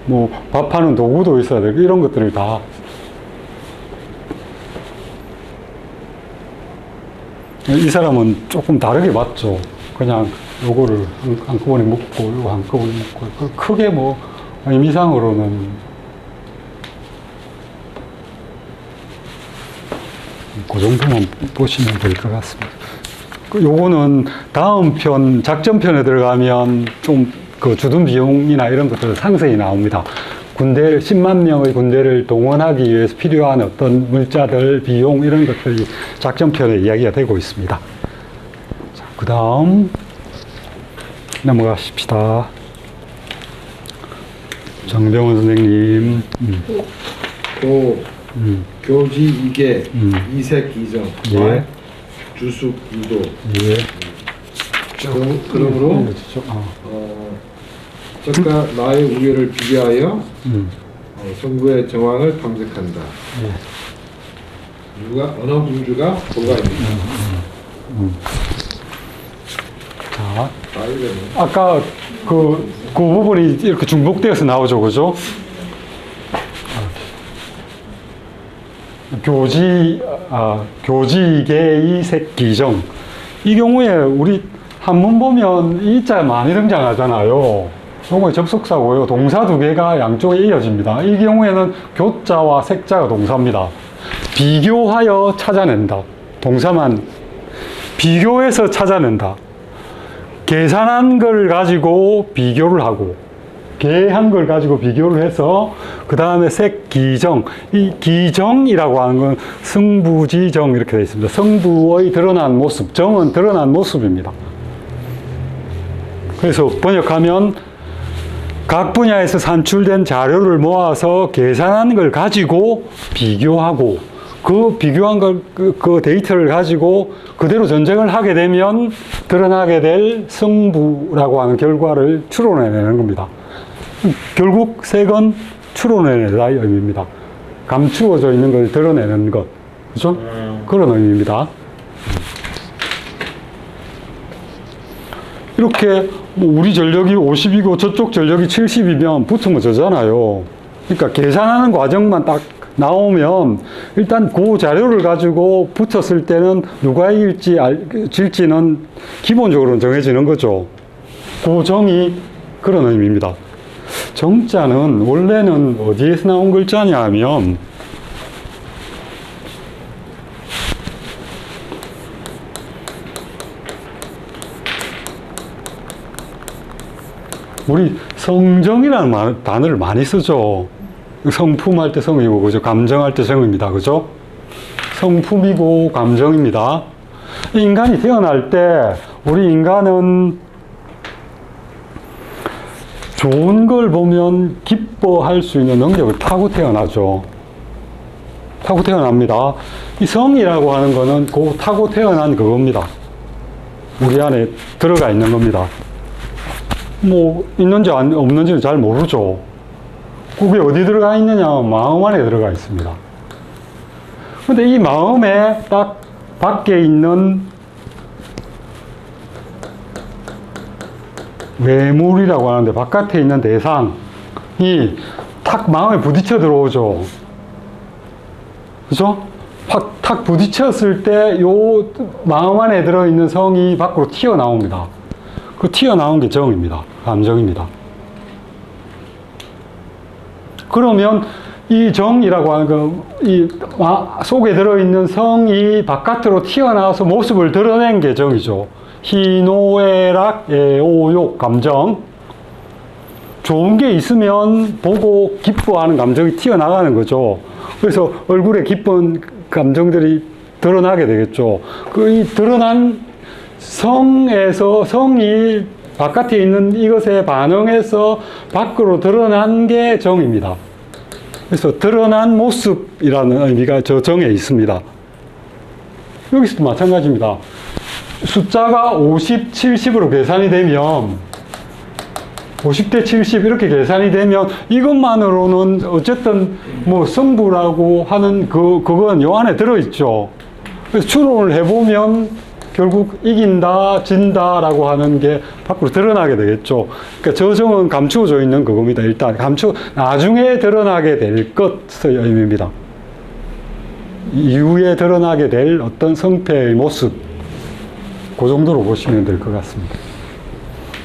뭐, 밥하는 도구도 있어야 되고, 이런 것들을 다. 이 사람은 조금 다르게 봤죠. 그냥 요거를 한꺼번에 묶고, 요거 한꺼번에 묶고, 크게 뭐, 의미상으로는 그 정도만 보시면 될 것 같습니다. 요거는 다음 편, 작전편에 들어가면 좀 그 주둔 비용이나 이런 것들 상세히 나옵니다. 군대, 10만 명의 군대를 동원하기 위해서 필요한 어떤 물자들, 비용, 이런 것들이 작전편에 이야기가 되고 있습니다. 자, 그 다음, 넘어가십시다. 정병원 선생님. 교지 이계, 이색 이정, 예. 주숙 유도. 예. 그러므로 적과 나의 우애를 비교하여 성부의 정황을 탐색한다. 누가 어느 문주가 뭐가 있는가. 자, 이거는 아까 그 부분이 이렇게 중복되어서 나오죠, 그죠? 교지계의 색기정. 이 경우에 우리 한문 보면 이 자 많이 등장하잖아요. 요거 접속사고요. 동사 두 개가 양쪽에 이어집니다. 이 경우에는 교자와 색자가 동사입니다. 비교하여 찾아낸다. 동사만 비교해서 찾아낸다. 계산한 걸 가지고 비교를 하고, 계한 걸 가지고 비교를 해서 그 다음에 색기정. 이 기정이라고 하는 건 승부지정 이렇게 되어 있습니다. 성부의 드러난 모습, 정은 드러난 모습입니다. 그래서 번역하면 각 분야에서 산출된 자료를 모아서 계산한 걸 가지고 비교하고, 그 비교한 걸, 그 데이터를 가지고 그대로 전쟁을 하게 되면 드러나게 될 승부라고 하는 결과를 추론해내는 겁니다. 결국 색은 추론해내다의 의미입니다. 감추어져 있는 걸 드러내는 것. 그죠? 그런 의미입니다. 이렇게 뭐 우리 전력이 50이고 저쪽 전력이 70이면 붙으면 저잖아요. 그러니까 계산하는 과정만 딱 나오면 일단 그 자료를 가지고 붙였을 때는 누가 이길지 질지는 기본적으로 정해지는 거죠. 그 정이 그런 의미입니다. 정자는 원래는 어디에서 나온 글자냐 하면 우리 성정이라는 단어를 많이 쓰죠. 성품할 때 성이고, 그죠? 감정할 때 정입니다. 그죠? 성품이고, 감정입니다. 인간이 태어날 때, 우리 인간은 좋은 걸 보면 기뻐할 수 있는 능력을 타고 태어나죠. 타고 태어납니다. 이 성이라고 하는 거는 그 타고 태어난 그겁니다. 우리 안에 들어가 있는 겁니다. 뭐, 있는지 없는지는 잘 모르죠. 그게 어디 들어가 있느냐 하면 마음 안에 들어가 있습니다. 근데 이 마음에 딱 밖에 있는 외물이라고 하는데 바깥에 있는 대상이 탁 마음에 부딪혀 들어오죠. 그죠? 탁 부딪혔을 때 요 마음 안에 들어있는 성이 밖으로 튀어나옵니다. 그 튀어나온 게 정입니다. 감정입니다. 그러면 이 정이라고 하는 이 속에 들어있는 성이 바깥으로 튀어나와서 모습을 드러낸 게 정이죠. 희노애락, 애오욕, 감정. 좋은 게 있으면 보고 기뻐하는 감정이 튀어나가는 거죠. 그래서 얼굴에 기쁜 감정들이 드러나게 되겠죠. 이 드러난 성에서 성이 바깥에 있는 이것에 반응해서 밖으로 드러난 게 정입니다. 그래서 드러난 모습이라는 의미가 저 정에 있습니다. 여기서도 마찬가지입니다. 숫자가 50, 70으로 계산이 되면 50대 70 이렇게 계산이 되면 이것만으로는 어쨌든 뭐 승부라고 하는 그건 요 안에 들어있죠. 그래서 추론을 해보면 결국 이긴다, 진다라고 하는 게 밖으로 드러나게 되겠죠. 그러니까 저 정은 감추어져 있는 그겁니다. 일단 나중에 드러나게 될 것의 의미입니다. 이후에 드러나게 될 어떤 성패의 모습, 그 정도로 보시면 될 것 같습니다.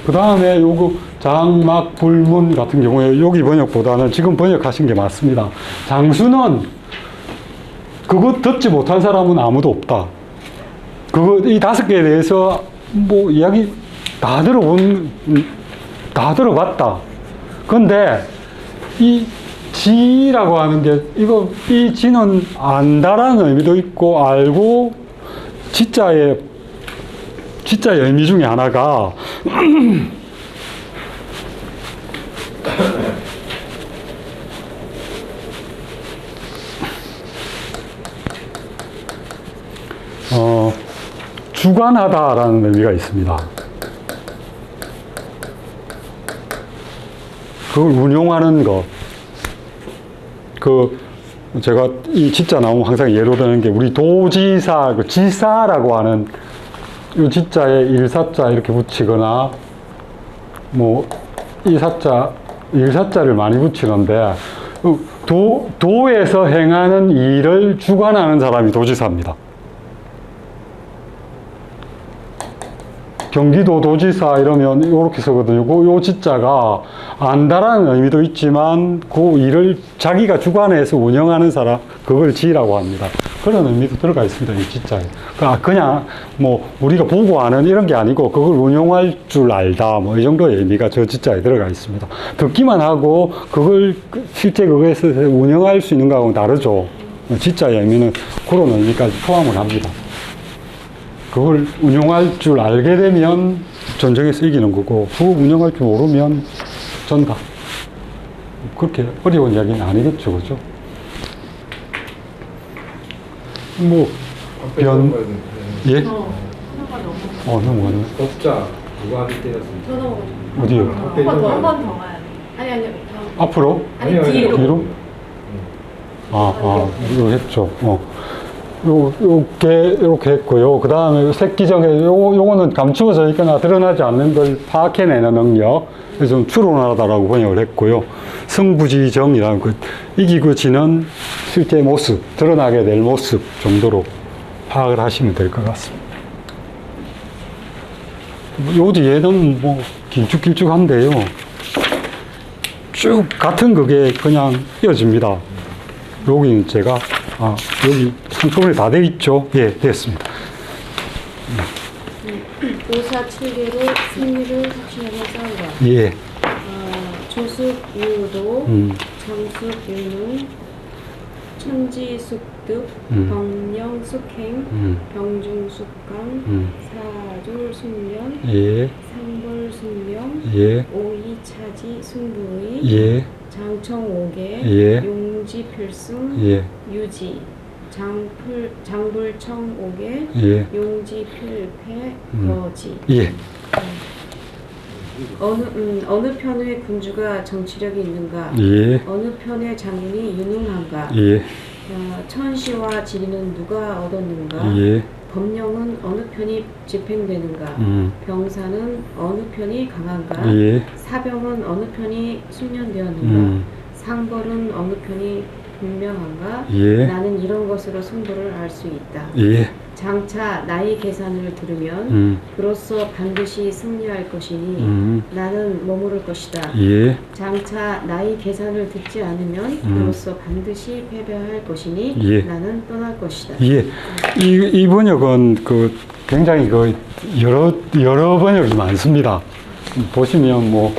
그 다음에 요거 장막 불문 같은 경우에 여기 번역보다는 지금 번역하신 게 맞습니다. 장수는 그것 듣지 못한 사람은 아무도 없다. 이 5개에 대해서 뭐 이야기 다 들어봤다. 근데 이 지라고 하는 게 이 지는 안다라는 의미도 있고 알고 지자의 의미 중에 하나가 주관하다라는 의미가 있습니다. 그걸 운용하는 것. 제가 이 지자 나오면 항상 예로 드는 게 우리 도지사, 지사라고 하는 이 지자에 일사자 이렇게 붙이거나 뭐 일사자를 많이 붙이는데 도에서 행하는 일을 주관하는 사람이 도지사입니다. 경기도 도지사 이러면 이렇게 쓰거든요. 요 지자가 안다라는 의미도 있지만 그 일을 자기가 주관해서 운영하는 사람, 그걸 지라고 합니다. 그런 의미도 들어가 있습니다. 이 지자에. 그냥 뭐 우리가 보고 아는 이런 게 아니고 그걸 운용할 줄 알다, 뭐 이 정도의 의미가 저 지자에 들어가 있습니다. 듣기만 하고 그걸 실제 그거에서 운영할 수 있는 거하고는 다르죠. 지자의 의미는 그런 의미까지 포함을 합니다. 그걸 운용할 줄 알게 되면 전쟁에서 이기는 거고, 그거 운영할 줄 모르면 전다. 그렇게 어려운 이야기는 아니겠죠, 그죠? 뭐, 예? 넘어가네. 법자 누가 하기 때렸습니다. 더 넘어가죠. 어디요? 한 번 더 가야 돼. 아니 앞으로? 아니요, 뒤로. 뒤로? 이거 했죠. 요렇게 했고요. 그 다음에 새끼적에, 요거는 감추어져 있거나 드러나지 않는 걸 파악해내는 능력. 그래서 좀 추론하다라고 번역을 했고요. 승부지정이라는 이기고 지는 실제 모습, 드러나게 될 모습 정도로 파악을 하시면 될 것 같습니다. 요 뒤에는 뭐 길쭉길쭉한데요. 쭉 같은 그게 그냥 이어집니다. 여기는 제가 여기 한꺼번에 다 돼 있죠? 예, 됐습니다. 547개로 승리를 확신하며 싸우라. 예. 조숙 유도, 장숙 유능, 천지숙득, 병령숙행, 병중숙강, 사졸숙련, 예. 상벌숙명, 예. 오이차지 승부의, 예. 장청오계, 예. 용지필승, 예. 유지, 장불청오계, 예. 용지필패, 거지. 예. 어느 편의 군주가 정치력이 있는가? 예. 어느 편의 장군이 유능한가? 예. 천시와 지리는 누가 얻었는가? 예. 법령은 어느 편이 집행되는가? 병사는 어느 편이 강한가? 예. 사병은 어느 편이 숙련되었는가? 상벌은 어느 편이 분명한가? 예. 나는 이런 것으로 승부를 알 수 있다. 예. 장차 나의 계산을 들으면 그로써 반드시 승리할 것이니 나는 머무를 것이다. 예. 장차 나의 계산을 듣지 않으면 그로써 반드시 패배할 것이니 예. 나는 떠날 것이다. 예. 이 번역은 굉장히 여러 번역이 많습니다. 보시면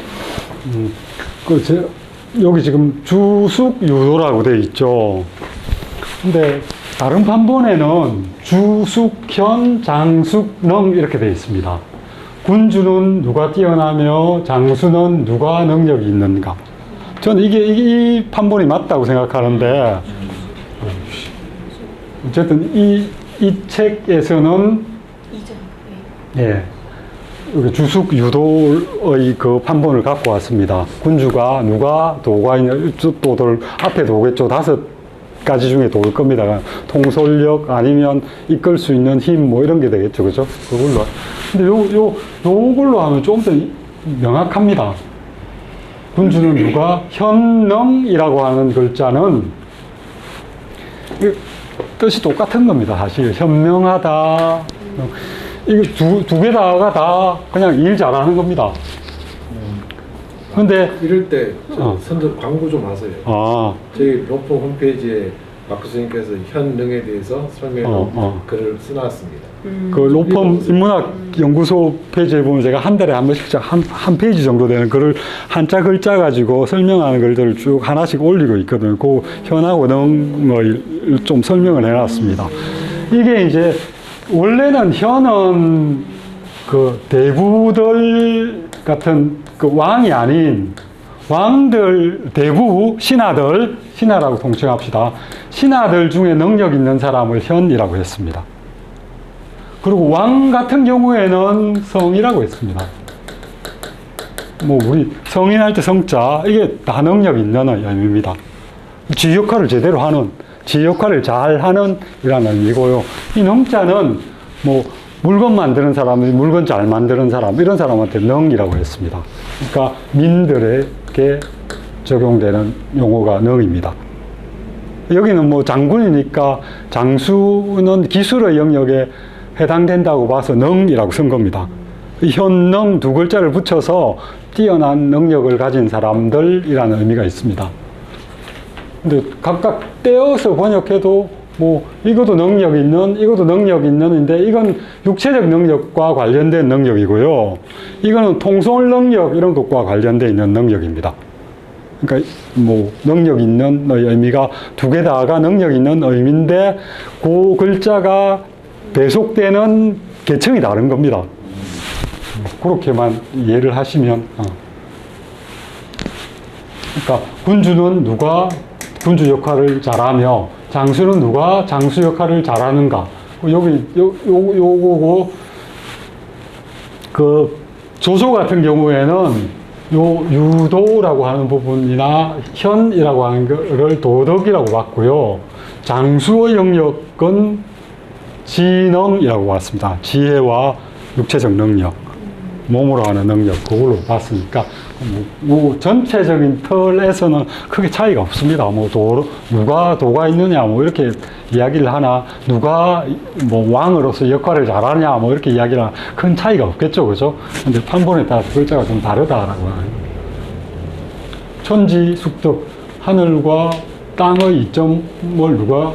여기 지금 주숙유도라고 되어 있죠. 근데 다른 판본에는 주숙현, 장숙능 이렇게 되어 있습니다. 군주는 누가 뛰어나며 장수는 누가 능력이 있는가. 저는 이 판본이 맞다고 생각하는데, 어쨌든 이 책에서는 예, 여기 주숙 유도의 그 판본을 갖고 왔습니다. 군주가 누가 도가 있냐, 또들 앞에 도겠죠. 5가지 중에 도일 겁니다. 통솔력 아니면 이끌 수 있는 힘 뭐 이런 게 되겠죠. 그죠? 그걸로. 근데 요걸로 하면 좀 더 명확합니다. 군주는 누가 현능이라고 하는 글자는 뜻이 똑같은 겁니다. 사실 현명하다. 이게 두 개 다가 다 그냥 일 잘하는 겁니다. 근데 이럴 때 선전 광고 좀 하세요. 저희 로펌 홈페이지에 마크 선생님께서 현능에 대해서 설명하는 글을 써놨습니다. 그 로펌 인문학 연구소 페이지에 보면 제가 한 달에 한 번씩 한 페이지 정도 되는 글을 한자 글자 가지고 설명하는 글들을 쭉 하나씩 올리고 있거든요. 그 현하고 능을 좀 설명을 해놨습니다. 이게 이제 원래는 현은 그 대부들 같은 그 왕이 아닌 왕들, 대부, 신하라고 통칭합시다. 신하들 중에 능력 있는 사람을 현이라고 했습니다. 그리고 왕 같은 경우에는 성이라고 했습니다. 뭐 우리 성인할 때 성자, 이게 다 능력 있는 의미입니다. 지 역할을 제대로 하는, 지 역할을 잘 하는 이라는 의미고요. 이 능자는 뭐 물건 만드는 사람, 물건 잘 만드는 사람, 이런 사람한테 능이라고 했습니다. 그러니까 민들에게 적용되는 용어가 능입니다. 여기는 뭐 장군이니까 장수는 기술의 영역에 해당된다고 봐서 능이라고 쓴 겁니다. 현능 두 글자를 붙여서 뛰어난 능력을 가진 사람들이라는 의미가 있습니다. 근데 각각 떼어서 번역해도 뭐 이것도 능력 있는, 이것도 능력 있는인데 이건 육체적 능력과 관련된 능력이고요. 이거는 통솔 능력 이런 것과 관련된 있는 능력입니다. 그러니까 뭐 능력 있는 의미가 두 개 다가 능력 있는 의미인데 그 글자가 배속되는 계층이 다른 겁니다. 그렇게만 이해를 하시면 그러니까 군주는 누가 군주 역할을 잘하며 장수는 누가 장수 역할을 잘하는가. 여기 요거고 그 조소 같은 경우에는 요 유도라고 하는 부분이나 현이라고 하는 거를 도덕이라고 봤고요. 장수의 영역은 지능이라고 봤습니다. 지혜와 육체적 능력, 몸으로 하는 능력, 그걸로 봤으니까 뭐 전체적인 틀에서는 크게 차이가 없습니다. 뭐 누가 도가 있느냐 뭐 이렇게 이야기를 하나, 누가 뭐 왕으로서 역할을 잘하냐 뭐 이렇게 이야기를 하나, 큰 차이가 없겠죠, 그죠? 근데 판본에 따라서 글자가 좀 다르다라고 하는. 천지 숙덕, 하늘과 땅의 이점을 누가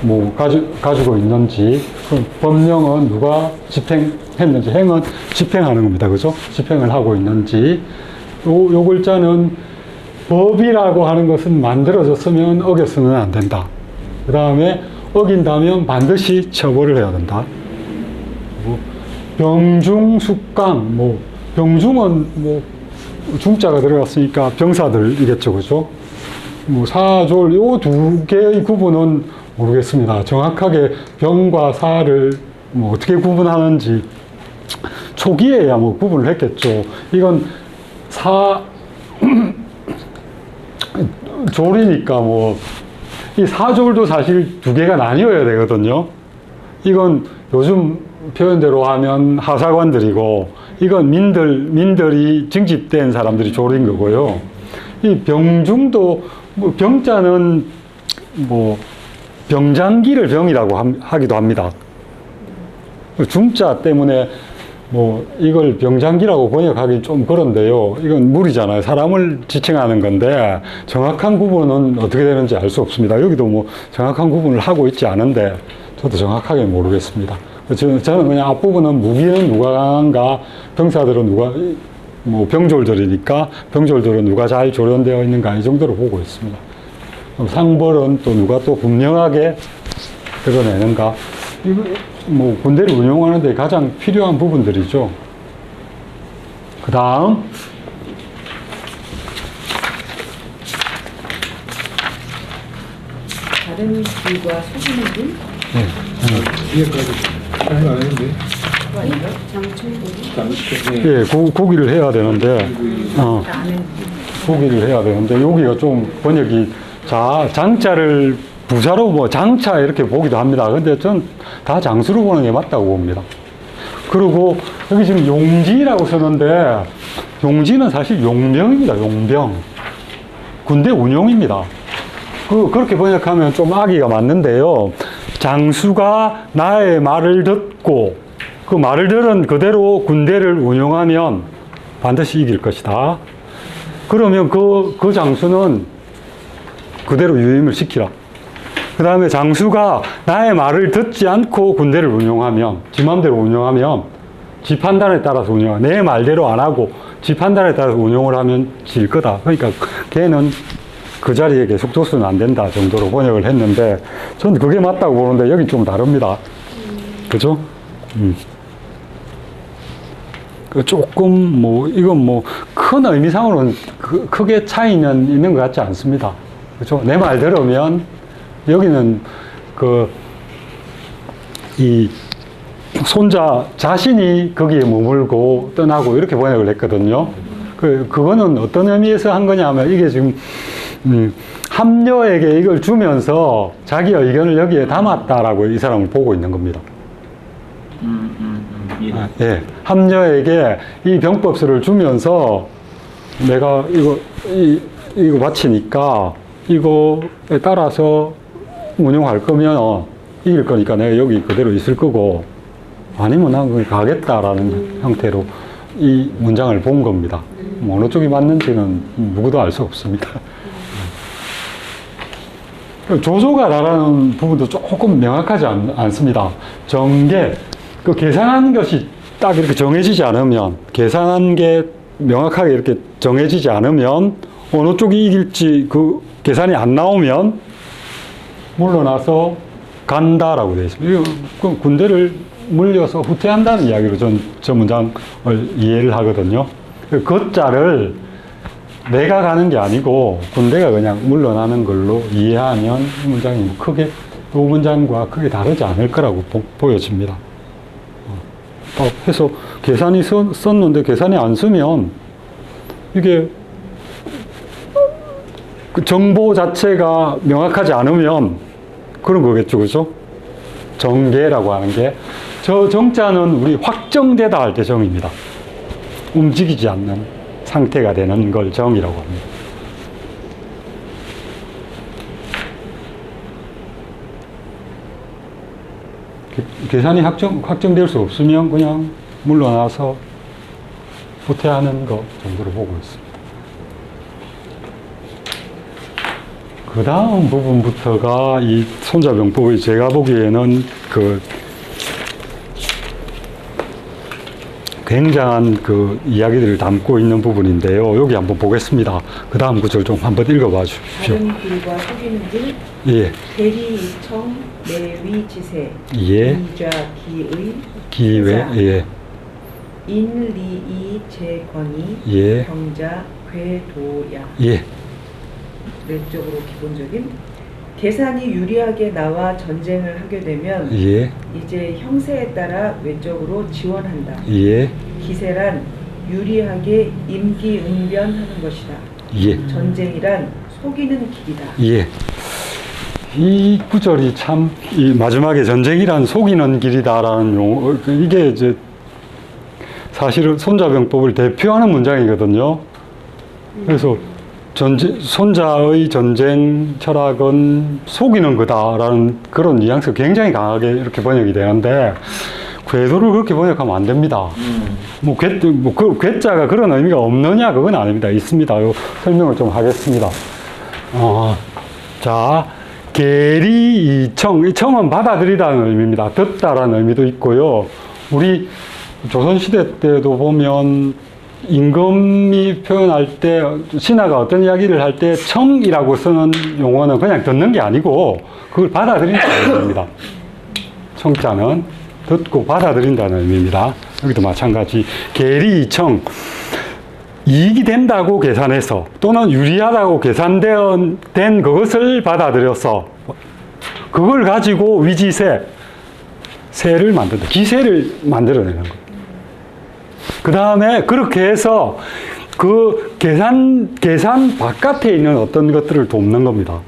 뭐 가지고 있는지, 그럼 법령은 누가 집행했는지, 행은 집행하는 겁니다, 그죠? 집행을 하고 있는지. 요 글자는 법이라고 하는 것은 만들어졌으면 어겨서는 안 된다. 그 다음에 어긴다면 반드시 처벌을 해야 된다. 병중, 숙강, 뭐 병중은 뭐 중자가 들어갔으니까 병사들이겠죠, 그죠? 뭐 사졸 요 두 개의 구분은 모르겠습니다. 정확하게 병과 사를 뭐 어떻게 구분하는지 초기에야 뭐 구분을 했겠죠. 이건 졸이니까 뭐 이 사졸도 사실 두 개가 나뉘어야 되거든요. 이건 요즘 표현대로 하면 하사관들이고, 이건 민들이 징집된 사람들이 졸인 거고요. 이 병중도 뭐 병자는 뭐 병장기를 병이라고 하기도 합니다. 중자 때문에 뭐 이걸 병장기라고 번역하기 좀 그런데요. 이건 물이잖아요. 사람을 지칭하는 건데 정확한 구분은 어떻게 되는지 알 수 없습니다. 여기도 뭐 정확한 구분을 하고 있지 않은데 저도 정확하게 모르겠습니다. 저는 그냥 앞부분은 무기는 누가 강한가, 병사들은 누가, 뭐 병졸들이니까 병졸들은 누가 잘 조련되어 있는가, 이 정도로 보고 있습니다. 상벌은 또 누가 또 분명하게 드러내는가. 이거 뭐 군대를 운용하는 데 가장 필요한 부분들이죠. 그 다음 다른 길과 소금의 길? 뒤에까지 설명 안 했는데. 예, 고기를 해야 되는데, 고기를 해야 되는데, 여기가 좀 번역이, 장자를 부사로 뭐 장차 이렇게 보기도 합니다. 근데 전 다 장수로 보는 게 맞다고 봅니다. 그리고 여기 지금 용지라고 쓰는데, 용지는 사실 용병입니다, 용병. 군대 운용입니다. 그렇게 번역하면 좀 악의가 맞는데요. 장수가 나의 말을 듣고 그 말을 들은 그대로 군대를 운용하면 반드시 이길 것이다. 그러면 그 장수는 그대로 유임을 시키라. 그 다음에 장수가 나의 말을 듣지 않고 군대를 운용하면, 지 맘대로 운용하면, 지 판단에 따라서 내 말대로 안 하고 지 판단에 따라서 운용을 하면 질 거다. 그러니까 걔는 그 자리에 계속 둬서는 안 된다 정도로 번역을 했는데, 저는 그게 맞다고 보는데 여긴 좀 다릅니다. 그죠? 조금 뭐 이건 뭐 큰 의미상으로는 크게 차이는 있는 것 같지 않습니다. 그죠? 내 말 들으면, 여기는 이 손자 자신이 거기에 머물고 떠나고 이렇게 번역을 했거든요. 그거는 어떤 의미에서 한 거냐면 이게 지금 함녀에게 이걸 주면서 자기 의견을 여기에 담았다라고 이 사람을 보고 있는 겁니다. 예. 예, 함녀에게 이 병법서를 주면서 내가 이거 바치니까 이거에 따라서 운용할 거면 이길 거니까 내가 여기 그대로 있을 거고 아니면 난 거기 가겠다라는 형태로 이 문장을 본 겁니다. 어느 쪽이 맞는지는 누구도 알 수 없습니다. 조조가 나라는 부분도 조금 명확하지 않습니다. 정계, 그 계산한 것이 딱 이렇게 정해지지 않으면, 계산한 게 명확하게 이렇게 정해지지 않으면, 어느 쪽이 이길지 그 계산이 안 나오면, 물러나서 간다라고 되어 있습니다. 이거 군대를 물려서 후퇴한다는 이야기로 저 문장을 이해를 하거든요. 그 자를 내가 가는 게 아니고 군대가 그냥 물러나는 걸로 이해하면 이 문장이 크게 이 문장과 크게 다르지 않을 거라고 보여집니다. 해서 계산이 썼는데 계산이 안 쓰면 이게 그 정보 자체가 명확하지 않으면 그런 거겠죠, 그죠? 정계라고 하는 게 저 정자는 우리 확정되다 할 때 정입니다. 움직이지 않는 상태가 되는 걸 정이라고 합니다. 계산이 확정될 수 없으면 그냥 물러나서 후퇴하는 것 정도로 보고 있습니다. 그 다음 부분부터가 이 손자병법의 제가 보기에는 그 굉장한 그 이야기들을 담고 있는 부분인데요. 여기 한번 보겠습니다. 그 다음 구절 좀 한번 읽어봐 주십시오. 다른 길과 속이는 길, 예, 대리 이청 내위 지세, 예, 이좌 기의, 기회, 예, 인리이 재권이, 예, 경자 궤도야. 예, 외적으로 기본적인 계산이 유리하게 나와 전쟁을 하게 되면 예, 이제 형세에 따라 외적으로 지원한다. 예, 기세란 유리하게 임기응변하는 것이다. 예, 전쟁이란 속이는 길이다. 예. 이 구절이 참, 이 마지막에 전쟁이란 속이는 길이다라는 용어, 이게 이제 사실은 손자병법을 대표하는 문장이거든요. 그래서 손자의 전쟁 철학은 속이는 거다라는 그런 뉘앙스가 굉장히 강하게 이렇게 번역이 되는데, 궤도를 그렇게 번역하면 안 됩니다. 괴자가 그런 의미가 없느냐? 그건 아닙니다. 있습니다. 요 설명을 좀 하겠습니다. 자, 계리 이청. 이 청은 받아들이다는 의미입니다. 듣다라는 의미도 있고요. 우리 조선시대 때도 보면 임금이 표현할 때, 신하가 어떤 이야기를 할 때 청이라고 쓰는 용어는 그냥 듣는 게 아니고 그걸 받아들인다는 의미입니다. 청자는 듣고 받아들인다는 의미입니다. 여기도 마찬가지. 계리청, 이익이 된다고 계산해서 또는 유리하다고 계산된 그것을 받아들여서 그걸 가지고 위지세, 세를 만든다. 기세를 만들어내는 거예요. 그 다음에 그렇게 해서 그 계산 바깥에 있는 어떤 것들을 돕는 겁니다.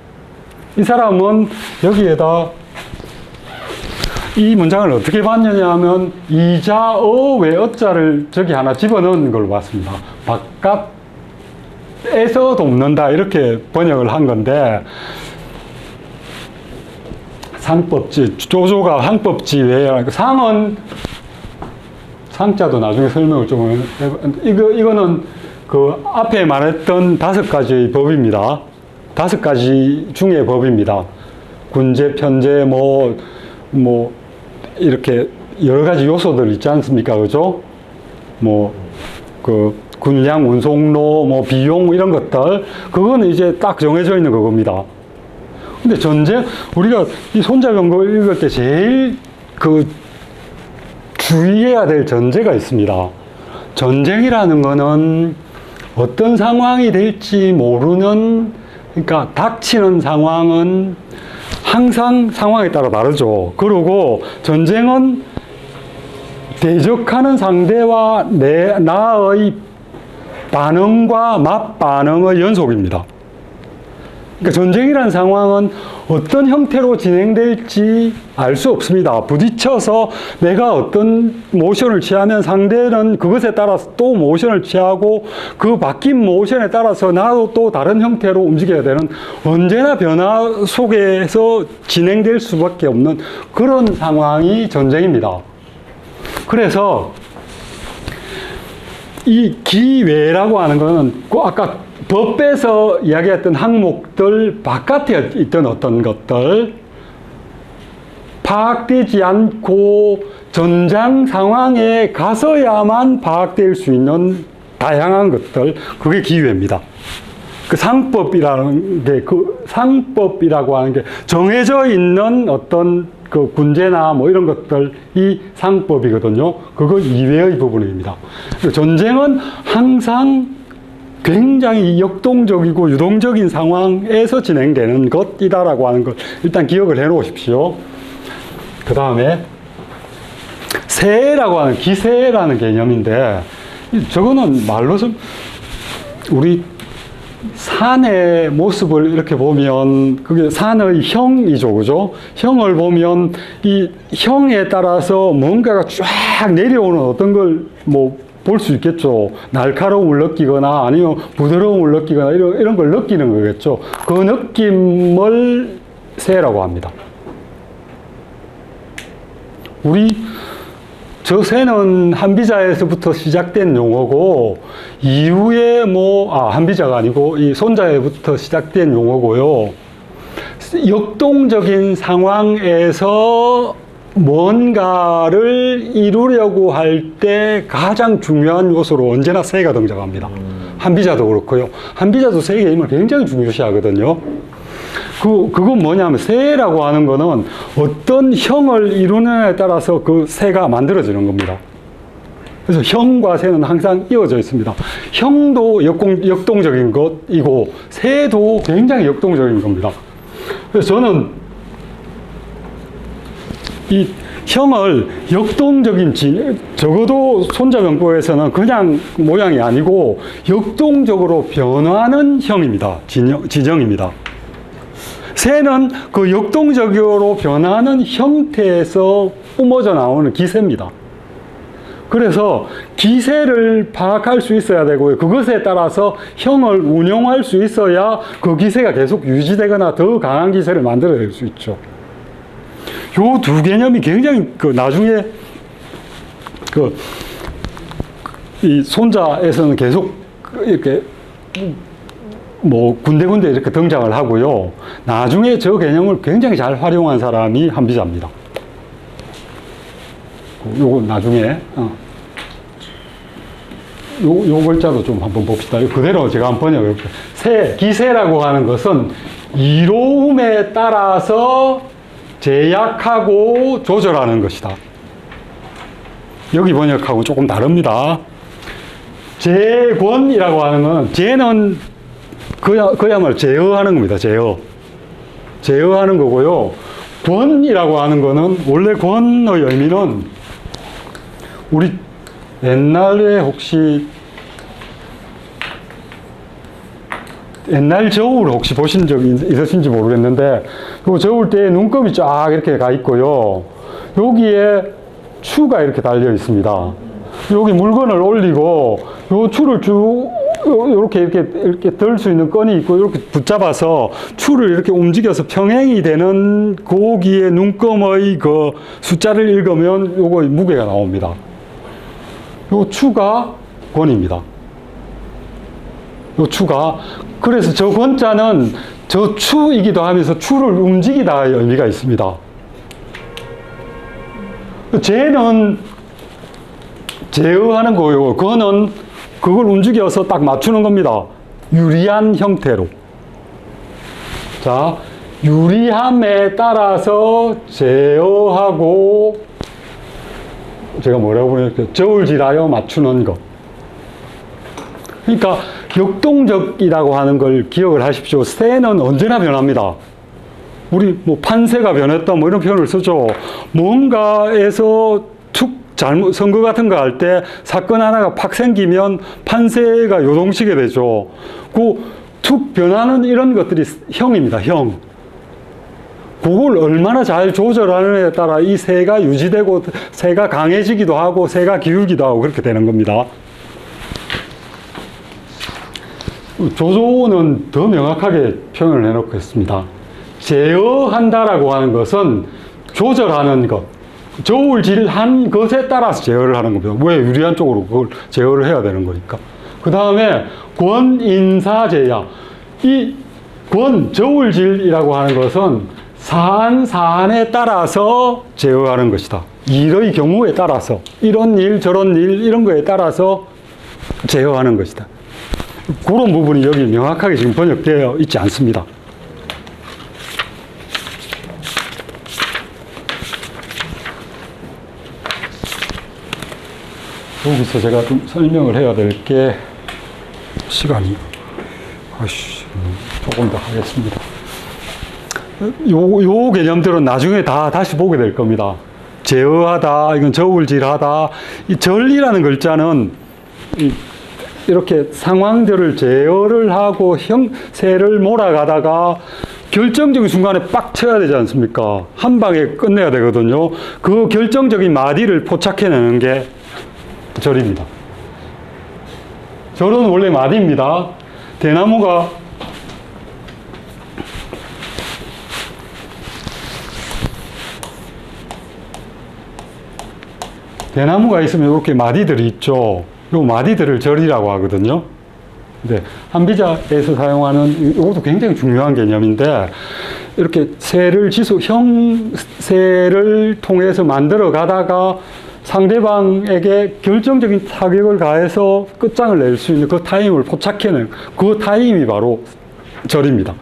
이 사람은 여기에다 이 문장을 어떻게 봤느냐 하면 이자어 외어자를 저기 하나 집어넣은 걸로 봤습니다. 바깥에서 돕는다 이렇게 번역을 한 건데, 상법지, 조조가 상법지 외에 상은 상자도 나중에 설명을 좀 이거는 그 앞에 말했던 5가지의 법입니다. 5가지 중의 법입니다. 군제, 편제, 뭐 이렇게 여러 가지 요소들 있지 않습니까? 그죠? 그 군량, 운송로, 비용 이런 것들, 그거는 이제 딱 정해져 있는 그겁니다. 근데 전쟁, 우리가 이 손자병법을 읽을 때 제일 주의해야 될 전제가 있습니다. 전쟁이라는 거는 어떤 상황이 될지 모르는, 그러니까 닥치는 상황은 항상 상황에 따라 다르죠. 그리고 전쟁은 대적하는 상대와 나의 반응과 맞반응의 연속입니다. 그러니까 전쟁이라는 상황은 어떤 형태로 진행될지 알 수 없습니다. 부딪혀서 내가 어떤 모션을 취하면 상대는 그것에 따라서 또 모션을 취하고 그 바뀐 모션에 따라서 나도 또 다른 형태로 움직여야 되는 언제나 변화 속에서 진행될 수밖에 없는 그런 상황이 전쟁입니다. 그래서 이 기외라고 하는 것은 아까 법에서 이야기했던 항목들 바깥에 있던 어떤 것들, 파악되지 않고 전장 상황에 가서야만 파악될 수 있는 다양한 것들, 그게 기외입니다. 그 상법이라는 게, 그 상법이라고 하는 게 정해져 있는 어떤 그 군제나 뭐 이런 것들이 상법이거든요. 그거 이외의 부분입니다. 전쟁은 항상 굉장히 역동적이고 유동적인 상황에서 진행되는 것이다라고 하는 걸 일단 기억을 해 놓으십시오. 그 다음에 세라고 하는 기세라는 개념인데, 저거는 말로 좀 우리 산의 모습을 이렇게 보면 그게 산의 형이죠, 그죠? 형을 보면 이 형에 따라서 뭔가가 쫙 내려오는 어떤 걸 뭐 볼 수 있겠죠. 날카로움을 느끼거나 아니면 부드러움을 느끼거나 이런 걸 느끼는 거겠죠. 그 느낌을 새라고 합니다. 저 새는 한비자에서부터 시작된 용어고, 이후에 한비자가 아니고 이 손자에부터 시작된 용어고요. 역동적인 상황에서 뭔가를 이루려고 할 때 가장 중요한 요소로 언제나 새가 등장합니다. 한비자도 그렇고요. 한비자도 새 개념을 굉장히 중요시하거든요. 그건 뭐냐면, 새라고 하는 거는 어떤 형을 이루느냐에 따라서 그 새가 만들어지는 겁니다. 그래서 형과 새는 항상 이어져 있습니다. 형도 역동적인 것이고, 새도 굉장히 역동적인 겁니다. 그래서 저는 이 형을 역동적인 적어도 손자병법에서는 그냥 모양이 아니고 역동적으로 변화하는 형입니다. 지정입니다. 새는 그 역동적으로 변화하는 형태에서 뿜어져 나오는 기세입니다. 그래서 기세를 파악할 수 있어야 되고요. 그것에 따라서 형을 운용할 수 있어야 그 기세가 계속 유지되거나 더 강한 기세를 만들어낼 수 있죠. 요 두 개념이 굉장히 나중에 이 손자에서는 계속 이렇게 군데군데 이렇게 등장을 하고요. 나중에 저 개념을 굉장히 잘 활용한 사람이 한비자입니다. 요거 나중에 요 글자도 좀 한번 봅시다. 그대로 제가 한번 번역해볼게요. 기세라고 하는 것은 이로움에 따라서 제약하고 조절하는 것이다. 여기 번역하고 조금 다릅니다. 제권이라고 하는 건, 제는 그야말로 제어하는 겁니다. 제어하는 거고요. 권이라고 하는 거는, 원래 권의 의미는, 우리 옛날에 혹시 옛날 저울을 혹시 보신 적이 있으신지 모르겠는데, 그 저울 때 눈곱이 쫙 이렇게 가 있고요. 여기에 추가 이렇게 달려 있습니다. 여기 물건을 올리고, 요 추를 쭉 이렇게 들 수 있는 끈이 있고, 이렇게 붙잡아서 추를 이렇게 움직여서 평행이 되는 거기에 눈금의 그 숫자를 읽으면 요거 무게가 나옵니다. 요 추가 권입니다. 요 추가. 그래서 저 권자는 저 추이기도 하면서 추를 움직이다의 의미가 있습니다. 제는 제어하는 거요. 그거는 그걸 움직여서 딱 맞추는 겁니다. 유리한 형태로. 자, 유리함에 따라서 제어하고, 제가 뭐라고 보낼게요? 저울질하여 맞추는 것. 그러니까 역동적이라고 하는 걸 기억을 하십시오. 새는 언제나 변합니다. 우리 판새가 변했다 이런 표현을 쓰죠. 뭔가에서 툭 잘못 선거 같은 거 할 때 사건 하나가 팍 생기면 판세가 요동치게 되죠. 그 툭 변하는 이런 것들이 형입니다. 형. 그걸 얼마나 잘 조절하느냐에 따라 이 세가 유지되고 세가 강해지기도 하고 세가 기울기도 하고 그렇게 되는 겁니다. 조조는 더 명확하게 표현을 해놓고 있습니다. 제어한다라고 하는 것은 조절하는 것, 저울질한 것에 따라서 제어를 하는 겁니다. 왜 유리한 쪽으로 그걸 제어를 해야 되는 거니까. 그 다음에 권인사제야. 이 저울질이라고 하는 것은 사안에 따라서 제어하는 것이다. 일의 경우에 따라서, 이런 일, 저런 일, 이런 거에 따라서 제어하는 것이다. 그런 부분이 여기 명확하게 지금 번역되어 있지 않습니다. 여기서 제가 좀 설명을 해야 될 게 시간이 조금 더 하겠습니다. 요 개념들은 나중에 다시 보게 될 겁니다. 제어하다, 이건 저울질하다. 이 절이라는 글자는 이렇게 상황들을 제어를 하고 형세를 몰아가다가 결정적인 순간에 빡 쳐야 되지 않습니까? 한 방에 끝내야 되거든요. 그 결정적인 마디를 포착해내는 게 절입니다. 절은 원래 마디입니다. 대나무가 있으면 이렇게 마디들이 있죠. 이 마디들을 절이라고 하거든요. 근데 한비자에서 사용하는 이것도 굉장히 중요한 개념인데, 이렇게 형세를 통해서 만들어 가다가 상대방에게 결정적인 타격을 가해서 끝장을 낼 수 있는 그 타임을 포착해내는 그 타임이 바로 절입니다.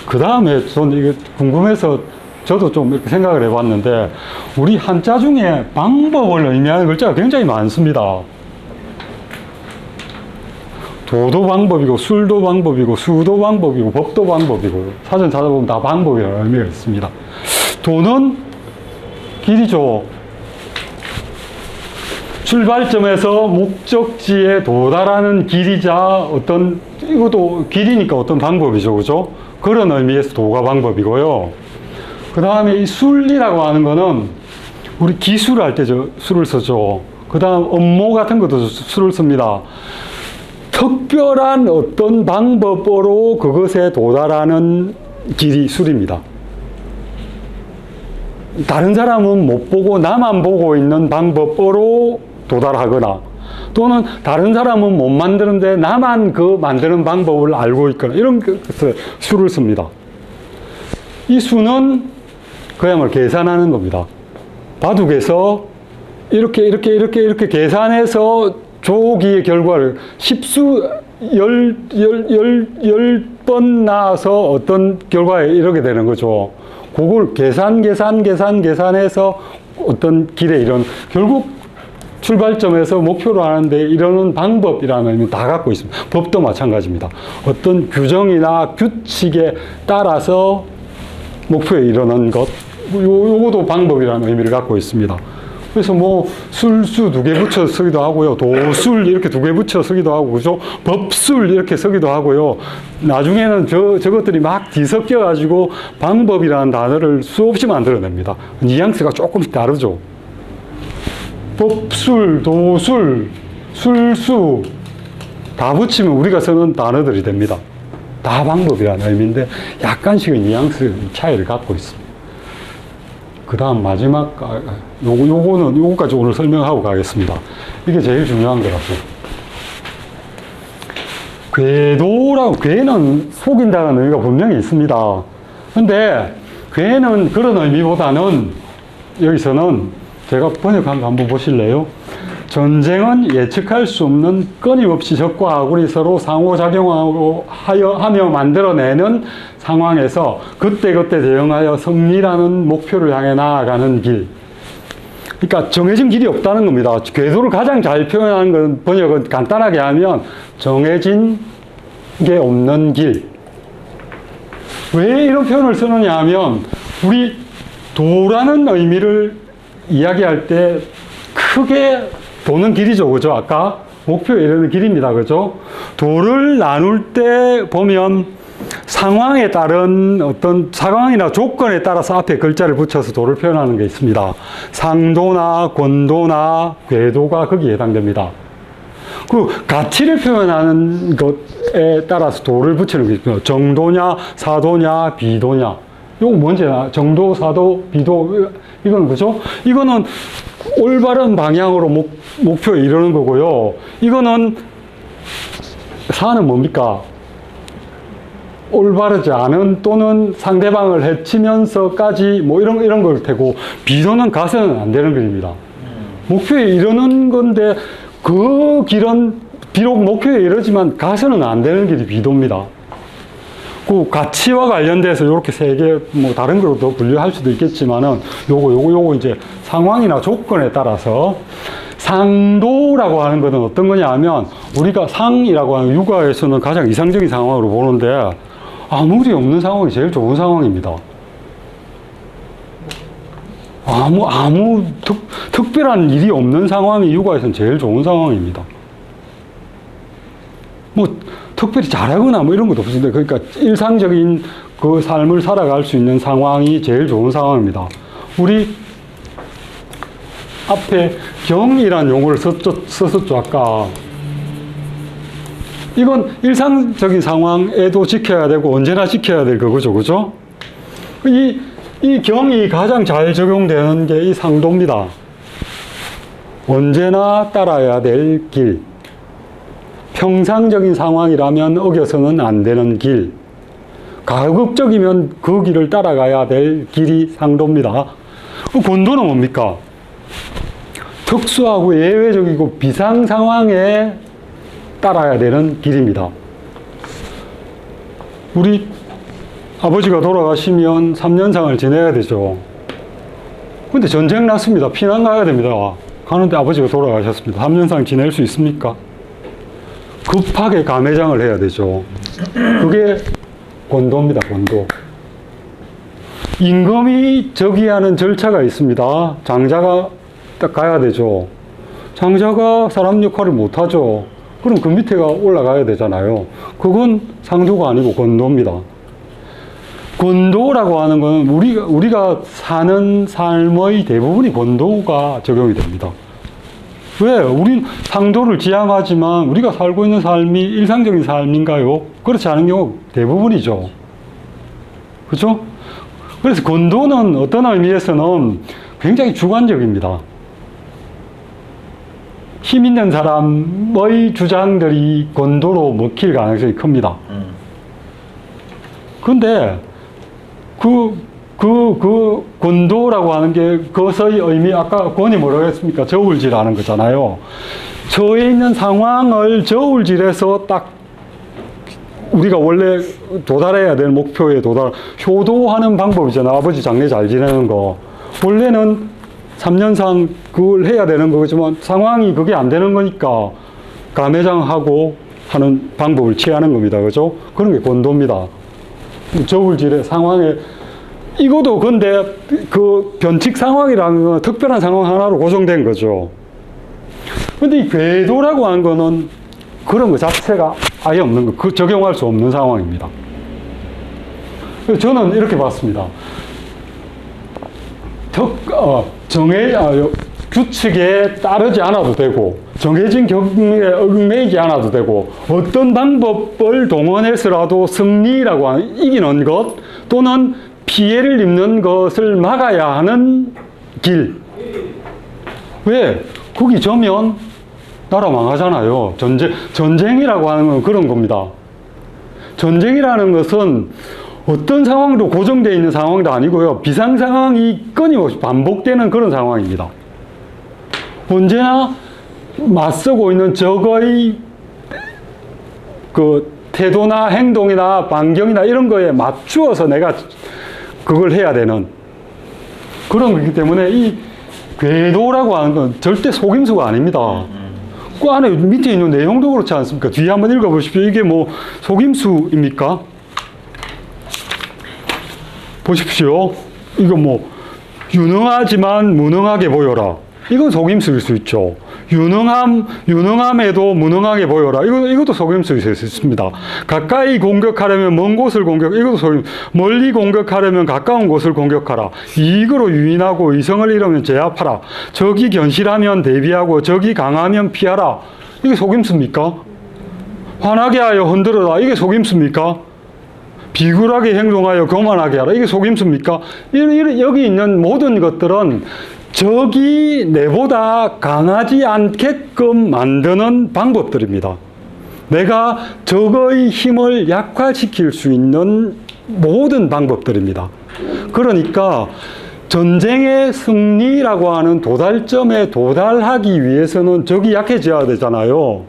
그 다음에 저는 이게 궁금해서 저도 좀 이렇게 생각을 해봤는데, 우리 한자 중에 방법을 의미하는 글자가 굉장히 많습니다. 도도 방법이고, 술도 방법이고, 수도 방법이고, 법도 방법이고, 사전 찾아보면 다 방법이라는 의미가 있습니다. 도는 길이죠. 출발점에서 목적지에 도달하는 길이자 이것도 길이니까 어떤 방법이죠. 그죠? 그런 의미에서 도가 방법이고요. 그 다음에 이 술이라고 하는 거는 우리 기술을 할 때 술을 쓰죠. 그 다음 업무 같은 것도 술을 씁니다. 특별한 어떤 방법으로 그것에 도달하는 길이 술입니다. 다른 사람은 못 보고 나만 보고 있는 방법으로 도달하거나, 또는 다른 사람은 못 만드는데 나만 그 만드는 방법을 알고 있거나, 이런 것을 수를 씁니다. 이 수는 그야말로 계산하는 겁니다. 바둑에서 이렇게 계산해서 조기의 결과를 10번 나와서 어떤 결과에 이르게 되는 거죠. 그걸 계산해서 어떤 길에 결국 출발점에서 목표로 하는데 이러는 방법이라는 의미는 다 갖고 있습니다. 법도 마찬가지입니다. 어떤 규정이나 규칙에 따라서 목표에 이르는 것, 요것도 방법이라는 의미를 갖고 있습니다. 그래서 술수 2개 붙여 쓰기도 하고요. 도술 이렇게 2개 붙여 쓰기도 하고, 그죠? 법술 이렇게 쓰기도 하고요. 나중에는 저것들이 막 뒤섞여가지고 방법이라는 단어를 수없이 만들어냅니다. 뉘앙스가 조금씩 다르죠. 법술, 도술, 술수 다 붙이면 우리가 쓰는 단어들이 됩니다. 다 방법이라는 의미인데 약간씩의 뉘앙스 차이를 갖고 있습니다. 그 다음 마지막, 요거까지 오늘 설명하고 가겠습니다. 이게 제일 중요한 거라서. 궤는 속인다는 의미가 분명히 있습니다. 근데 궤는 그런 의미보다는 여기서는 제가 번역한 거 한번 보실래요? 전쟁은 예측할 수 없는 끊임없이 적과 아군이 서로 상호작용하며 만들어내는 상황에서 그때그때 대응하여 승리라는 목표를 향해 나아가는 길. 그러니까 정해진 길이 없다는 겁니다. 궤도를 가장 잘 표현하는 건 번역은 간단하게 하면 정해진 게 없는 길. 왜 이런 표현을 쓰느냐 하면 우리 도라는 의미를 이야기할 때 크게 도는 길이죠. 그죠? 아까 목표에 이르는 길입니다. 그죠? 도를 나눌 때 보면 상황에 따른 어떤 상황이나 조건에 따라서 앞에 글자를 붙여서 도를 표현하는 게 있습니다. 상도나 권도나 궤도가 거기에 해당됩니다. 그 가치를 표현하는 것에 따라서 도를 붙이는 게 있습니다. 정도냐, 사도냐, 비도냐. 이거 뭔지 정도, 사도, 비도 이건 그죠? 이거는 올바른 방향으로 목표에 이르는 거고요. 이거는 사는 뭡니까? 올바르지 않은 또는 상대방을 해치면서까지 뭐 이런 걸 테고, 비도는 가서는 안 되는 길입니다. 목표에 이르는 건데 그 길은 비록 목표에 이르지만 가서는 안 되는 길이 비도입니다. 그 가치와 관련돼서 이렇게 세 개, 뭐 다른 걸로 더 분류할 수도 있겠지만은 요거 이제 상황이나 조건에 따라서 상도라고 하는 것은 어떤 거냐 하면 우리가 상이라고 하는 육아에서는 가장 이상적인 상황으로 보는데 아무 일이 없는 상황이 제일 좋은 상황입니다. 아무 특별한 일이 없는 상황이 육아에서는 제일 좋은 상황입니다. 뭐 특별히 잘하거나 뭐 이런 것도 없습니다. 그러니까 일상적인 그 삶을 살아갈 수 있는 상황이 제일 좋은 상황입니다. 우리 앞에 경이라는 용어를 썼었죠, 아까. 이건 일상적인 상황에도 지켜야 되고 언제나 지켜야 될 거죠, 그죠? 이 경이 가장 잘 적용되는 게 이 상도입니다. 언제나 따라야 될 길. 평상적인 상황이라면 어겨서는 안 되는 길. 가급적이면 그 길을 따라가야 될 길이 상도입니다. 권도는 뭡니까? 특수하고 예외적이고 비상 상황에 따라야 되는 길입니다. 우리 아버지가 돌아가시면 3년상을 지내야 되죠. 근데 전쟁 났습니다. 피난 가야 됩니다. 가는데 아버지가 돌아가셨습니다. 3년상 지낼 수 있습니까? 급하게 감회장을 해야 되죠. 그게 권도입니다. 권도. 임금이 즉위하는 절차가 있습니다. 장자가 딱 가야 되죠. 장자가 사람 역할을 못하죠. 그럼 그 밑에가 올라가야 되잖아요. 그건 상도가 아니고 권도입니다. 권도라고 하는 건 우리가 사는 삶의 대부분이 권도가 적용이 됩니다. 왜? 우린 상도를 지향하지만 우리가 살고 있는 삶이 일상적인 삶인가요? 그렇지 않은 경우 대부분이죠. 그렇죠? 그래서 권도는 어떤 의미에서는 굉장히 주관적입니다. 힘 있는 사람의 주장들이 권도로 먹힐 가능성이 큽니다. 그런데 그 권도라고 하는 게 그것의 의미, 아까 권이 뭐라고 했습니까? 저울질하는 거잖아요. 처해 있는 상황을 저울질해서 딱 우리가 원래 도달해야 될 목표에 효도하는 방법이잖아요. 아버지 장례 잘 지내는 거. 원래는 3년상 그걸 해야 되는 거지만 상황이 그게 안 되는 거니까 감회장하고 하는 방법을 취하는 겁니다. 그죠? 그런 게 권도입니다. 저울질의 상황에 이것도 근데 그 변칙 상황이라는 건 특별한 상황 하나로 고정된 거죠. 근데 이 궤도라고 하는 거는 그런 거 자체가 아예 없는 거, 그 적용할 수 없는 상황입니다. 저는 이렇게 봤습니다. 규칙에 따르지 않아도 되고, 정해진 경우에 얽매이지 않아도 되고, 어떤 방법을 동원해서라도 승리라고 하는, 이기는 것, 또는 피해를 입는 것을 막아야 하는 길. 왜? 거기 저면 나라 망하잖아요. 전쟁이라고 하는 건 그런 겁니다. 전쟁이라는 것은 어떤 상황도 고정되어 있는 상황도 아니고요. 비상 상황이 끊임없이 반복되는 그런 상황입니다. 언제나 맞서고 있는 적의 그 태도나 행동이나 반경이나 이런 거에 맞추어서 내가 그걸 해야 되는 그런 거기 때문에 이 궤도라고 하는 건 절대 속임수가 아닙니다. 그 안에 밑에 있는 내용도 그렇지 않습니까? 뒤에 한번 읽어보십시오. 이게 뭐 속임수입니까? 보십시오. 이거 뭐 유능하지만 무능하게 보여라. 이건 속임수일 수 있죠. 유능함에도 무능하게 보여라. 이것도 속임수일 수 있습니다. 가까이 공격하려면 먼 곳을 이것도 속임수. 멀리 공격하려면 가까운 곳을 공격하라. 이익으로 유인하고 이성을 잃으면 제압하라. 적이 견실하면 대비하고 적이 강하면 피하라. 이게 속임수입니까? 화나게 하여 흔들어라. 이게 속임수입니까? 비굴하게 행동하여 교만하게 하라. 이게 속임수입니까? 여기 있는 모든 것들은 적이 내보다 강하지 않게끔 만드는 방법들입니다. 내가 적의 힘을 약화시킬 수 있는 모든 방법들입니다. 그러니까 전쟁의 승리라고 하는 도달점에 도달하기 위해서는 적이 약해져야 되잖아요.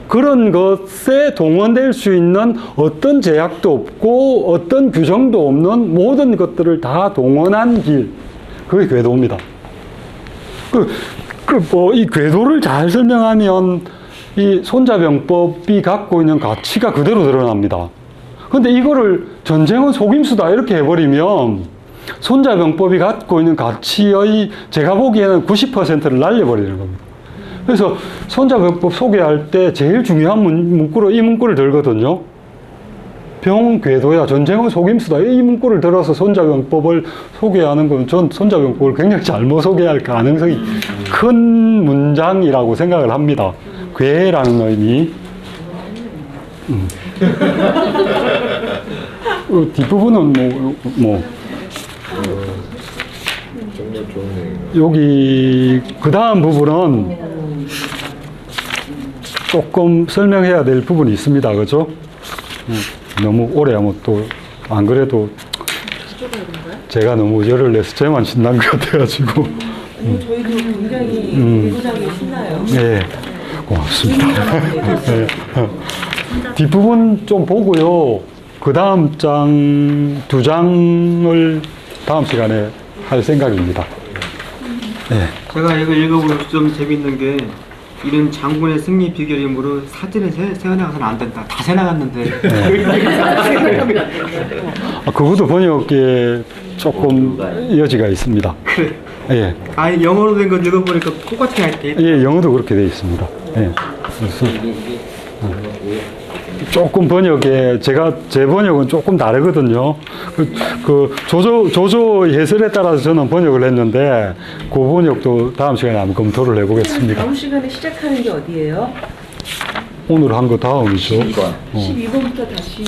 그런 것에 동원될 수 있는 어떤 제약도 없고 어떤 규정도 없는 모든 것들을 다 동원한 길, 그게 궤도입니다. 이 궤도를 잘 설명하면 이 손자병법이 갖고 있는 가치가 그대로 드러납니다. 근데 이거를 전쟁은 속임수다 이렇게 해버리면 손자병법이 갖고 있는 가치의 제가 보기에는 90%를 날려버리는 겁니다. 그래서 손자병법 소개할 때 제일 중요한 문구로 이 문구를 들거든요. 병궤도야 전쟁은 속임수다. 이 문구를 들어서 손자병법을 소개하는 건 전 손자병법을 굉장히 잘못 소개할 가능성이 큰 문장이라고 생각을 합니다. 괴라는 의미. 뒷부분은 정말 좋은 얘기예요. 여기 그 다음 부분은 조금 설명해야 될 부분이 있습니다. 그죠? 너무 오래 하면 또 안 그래도 제가 너무 열을 내서 쟤만 신난 것 같아가지고. 저희도 굉장히 내부장이 신나요. 네, 고맙습니다. 네. 뒷부분 좀 보고요. 그 다음 두 장을 다음 시간에 할 생각입니다. 네. 제가 이거 읽어보면서 좀 재밌는 게 이런 장군의 승리 비결이므로 사진을 세워나가서는 안 된다. 다 세나갔는데. 그것도 번역에 조금 여지가 있습니다. 그래. 예. 아니 영어로 된 거 읽어보니까 똑같이 할 때. 예, 영어도 그렇게 되어 있습니다. 예. 그래서 조금 번역에 제 번역은 조금 다르거든요. 그 조조 해설에 따라서 저는 번역을 했는데 그 번역도 다음 시간에 한번 검토를 해보겠습니다. 다음 시간에 시작하는 게 어디예요? 오늘 한 거 다음이죠. 12번. 12번부터 다시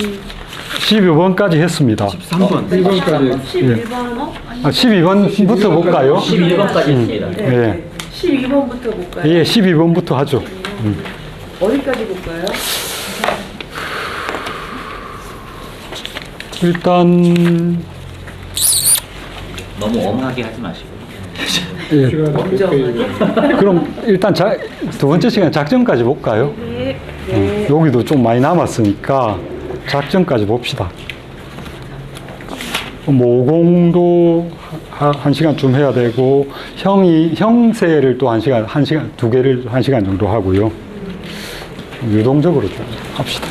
12번까지 했습니다. 13번. 1번까지 11번 12번부터 볼까요? 11번까지 있습니다. 예. 12번부터 볼까요? 예, 12번부터 하죠. 어디까지 볼까요? 일단 너무 엄하게 하지 마시고. 예. 시간 그럼 일단 두 번째 시간 작전까지 볼까요? 네. 여기도 좀 많이 남았으니까 작전까지 봅시다. 모공도 한 시간쯤 해야 되고 형세를 또 한 시간 두 개를 한 시간 정도 하고요. 유동적으로 좀 합시다.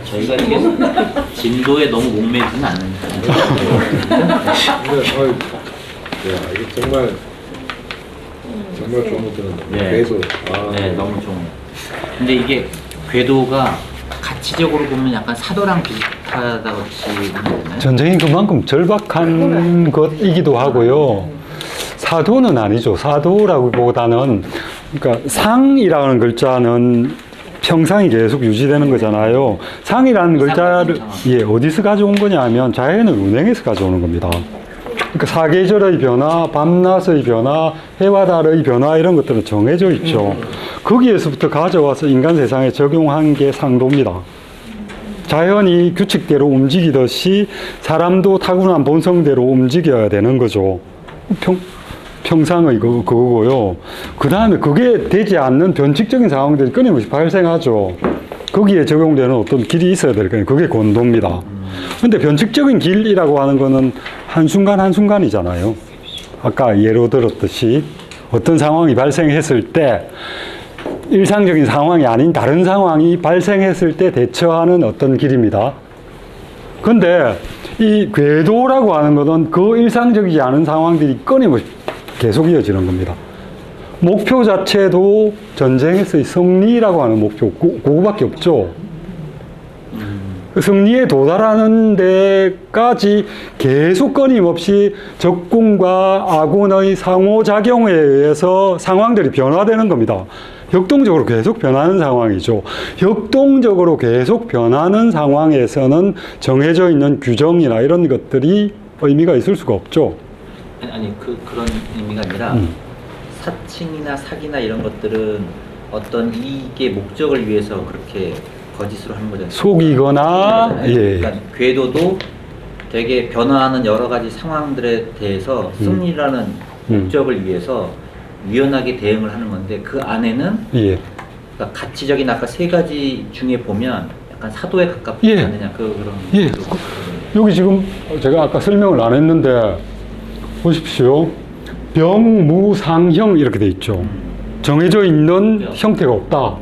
저희가 이게 진도에 너무 목매지는 않는다. 근데 이게 정말 좋은 거 들었네. 네. 계속 네, 너무 좋은. 근데 이게 궤도가 가치적으로 보면 약간 사도랑 비슷하다고 보시면 전쟁이 그만큼 절박한 것이기도 하고요. 사도는 아니죠. 사도라기보다는 그러니까 상이라는 글자는 평상이 계속 유지되는 거잖아요. 상이라는 글자를 어디서 가져온 거냐 하면 자연의 운행에서 가져오는 겁니다. 그러니까 사계절의 변화, 밤낮의 변화, 해와 달의 변화 이런 것들은 정해져 있죠. 거기에서부터 가져와서 인간 세상에 적용한 게 상도입니다. 자연이 규칙대로 움직이듯이 사람도 타고난 본성대로 움직여야 되는 거죠. 평상의 그거고요. 그 다음에 그게 되지 않는 변칙적인 상황들이 끊임없이 발생하죠. 거기에 적용되는 어떤 길이 있어야 될 거예요. 그게 권도입니다. 근데 변칙적인 길이라고 하는 거는 한순간 한순간이잖아요. 아까 예로 들었듯이 어떤 상황이 발생했을 때 일상적인 상황이 아닌 다른 상황이 발생했을 때 대처하는 어떤 길입니다. 근데 이 궤도라고 하는 것은 그 일상적이지 않은 상황들이 끊임없이 계속 이어지는 겁니다. 목표 자체도 전쟁에서의 승리라고 하는 목표, 그거밖에 없죠. 그 승리에 도달하는 데까지 계속 끊임없이 적군과 아군의 상호작용에 의해서 상황들이 변화되는 겁니다. 역동적으로 계속 변하는 상황이죠. 역동적으로 계속 변하는 상황에서는 정해져 있는 규정이나 이런 것들이 의미가 있을 수가 없죠. 아니 그런 의미가 아니라 사칭이나 사기나 이런 것들은 어떤 이익의 목적을 위해서 그렇게 거짓으로 하는 거잖아요. 속이거나, 예. 그러니까 궤도도 되게 변화하는 여러 가지 상황들에 대해서 승리라는 목적을 위해서 유연하게 대응을 하는 건데 그 안에는 예. 그러니까 가치적인 아까 세 가지 중에 보면 약간 사도에 가깝지 예. 않느냐 그런. 예. 여기 지금 제가 아까 설명을 안 했는데 보십시오. 병무상형 이렇게 돼 있죠. 정해져 있는 형태가 없다.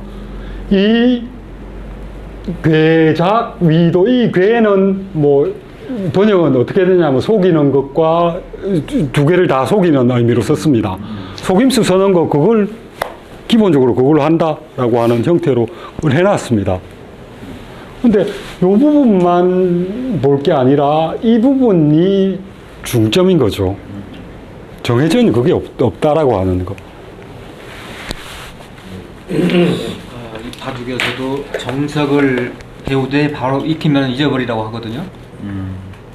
이 괴작 위도, 이 괴는 뭐 번역은 어떻게 되냐면 속이는 것과 두 개를 다 속이는 의미로 썼습니다. 속임수 서는 거 그걸 기본적으로 그걸 한다라고 하는 형태로 그걸 해놨습니다. 근데 이 부분만 볼 게 아니라 이 부분이 중점인 거죠. 정해져 있는 그게 없다라고 하는 거. 이 바둑에서도 정석을 배우되 바로 익히면 잊어버리라고 하거든요.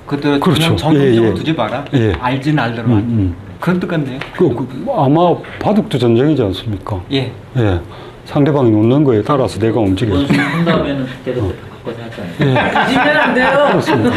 그것도 그렇죠. 그냥 정석적으로 예, 예. 두지 마라. 예. 알지는 알더만. 그런 뜻 같네요. 아마 바둑도 전쟁이지 않습니까? 예. 예. 상대방이 놓는 거에 따라서 내가 움직여요. 그건 한 다음에는 그때도 바꿔서 하잖아요. 예. 지면 안 돼요. 그렇습니다.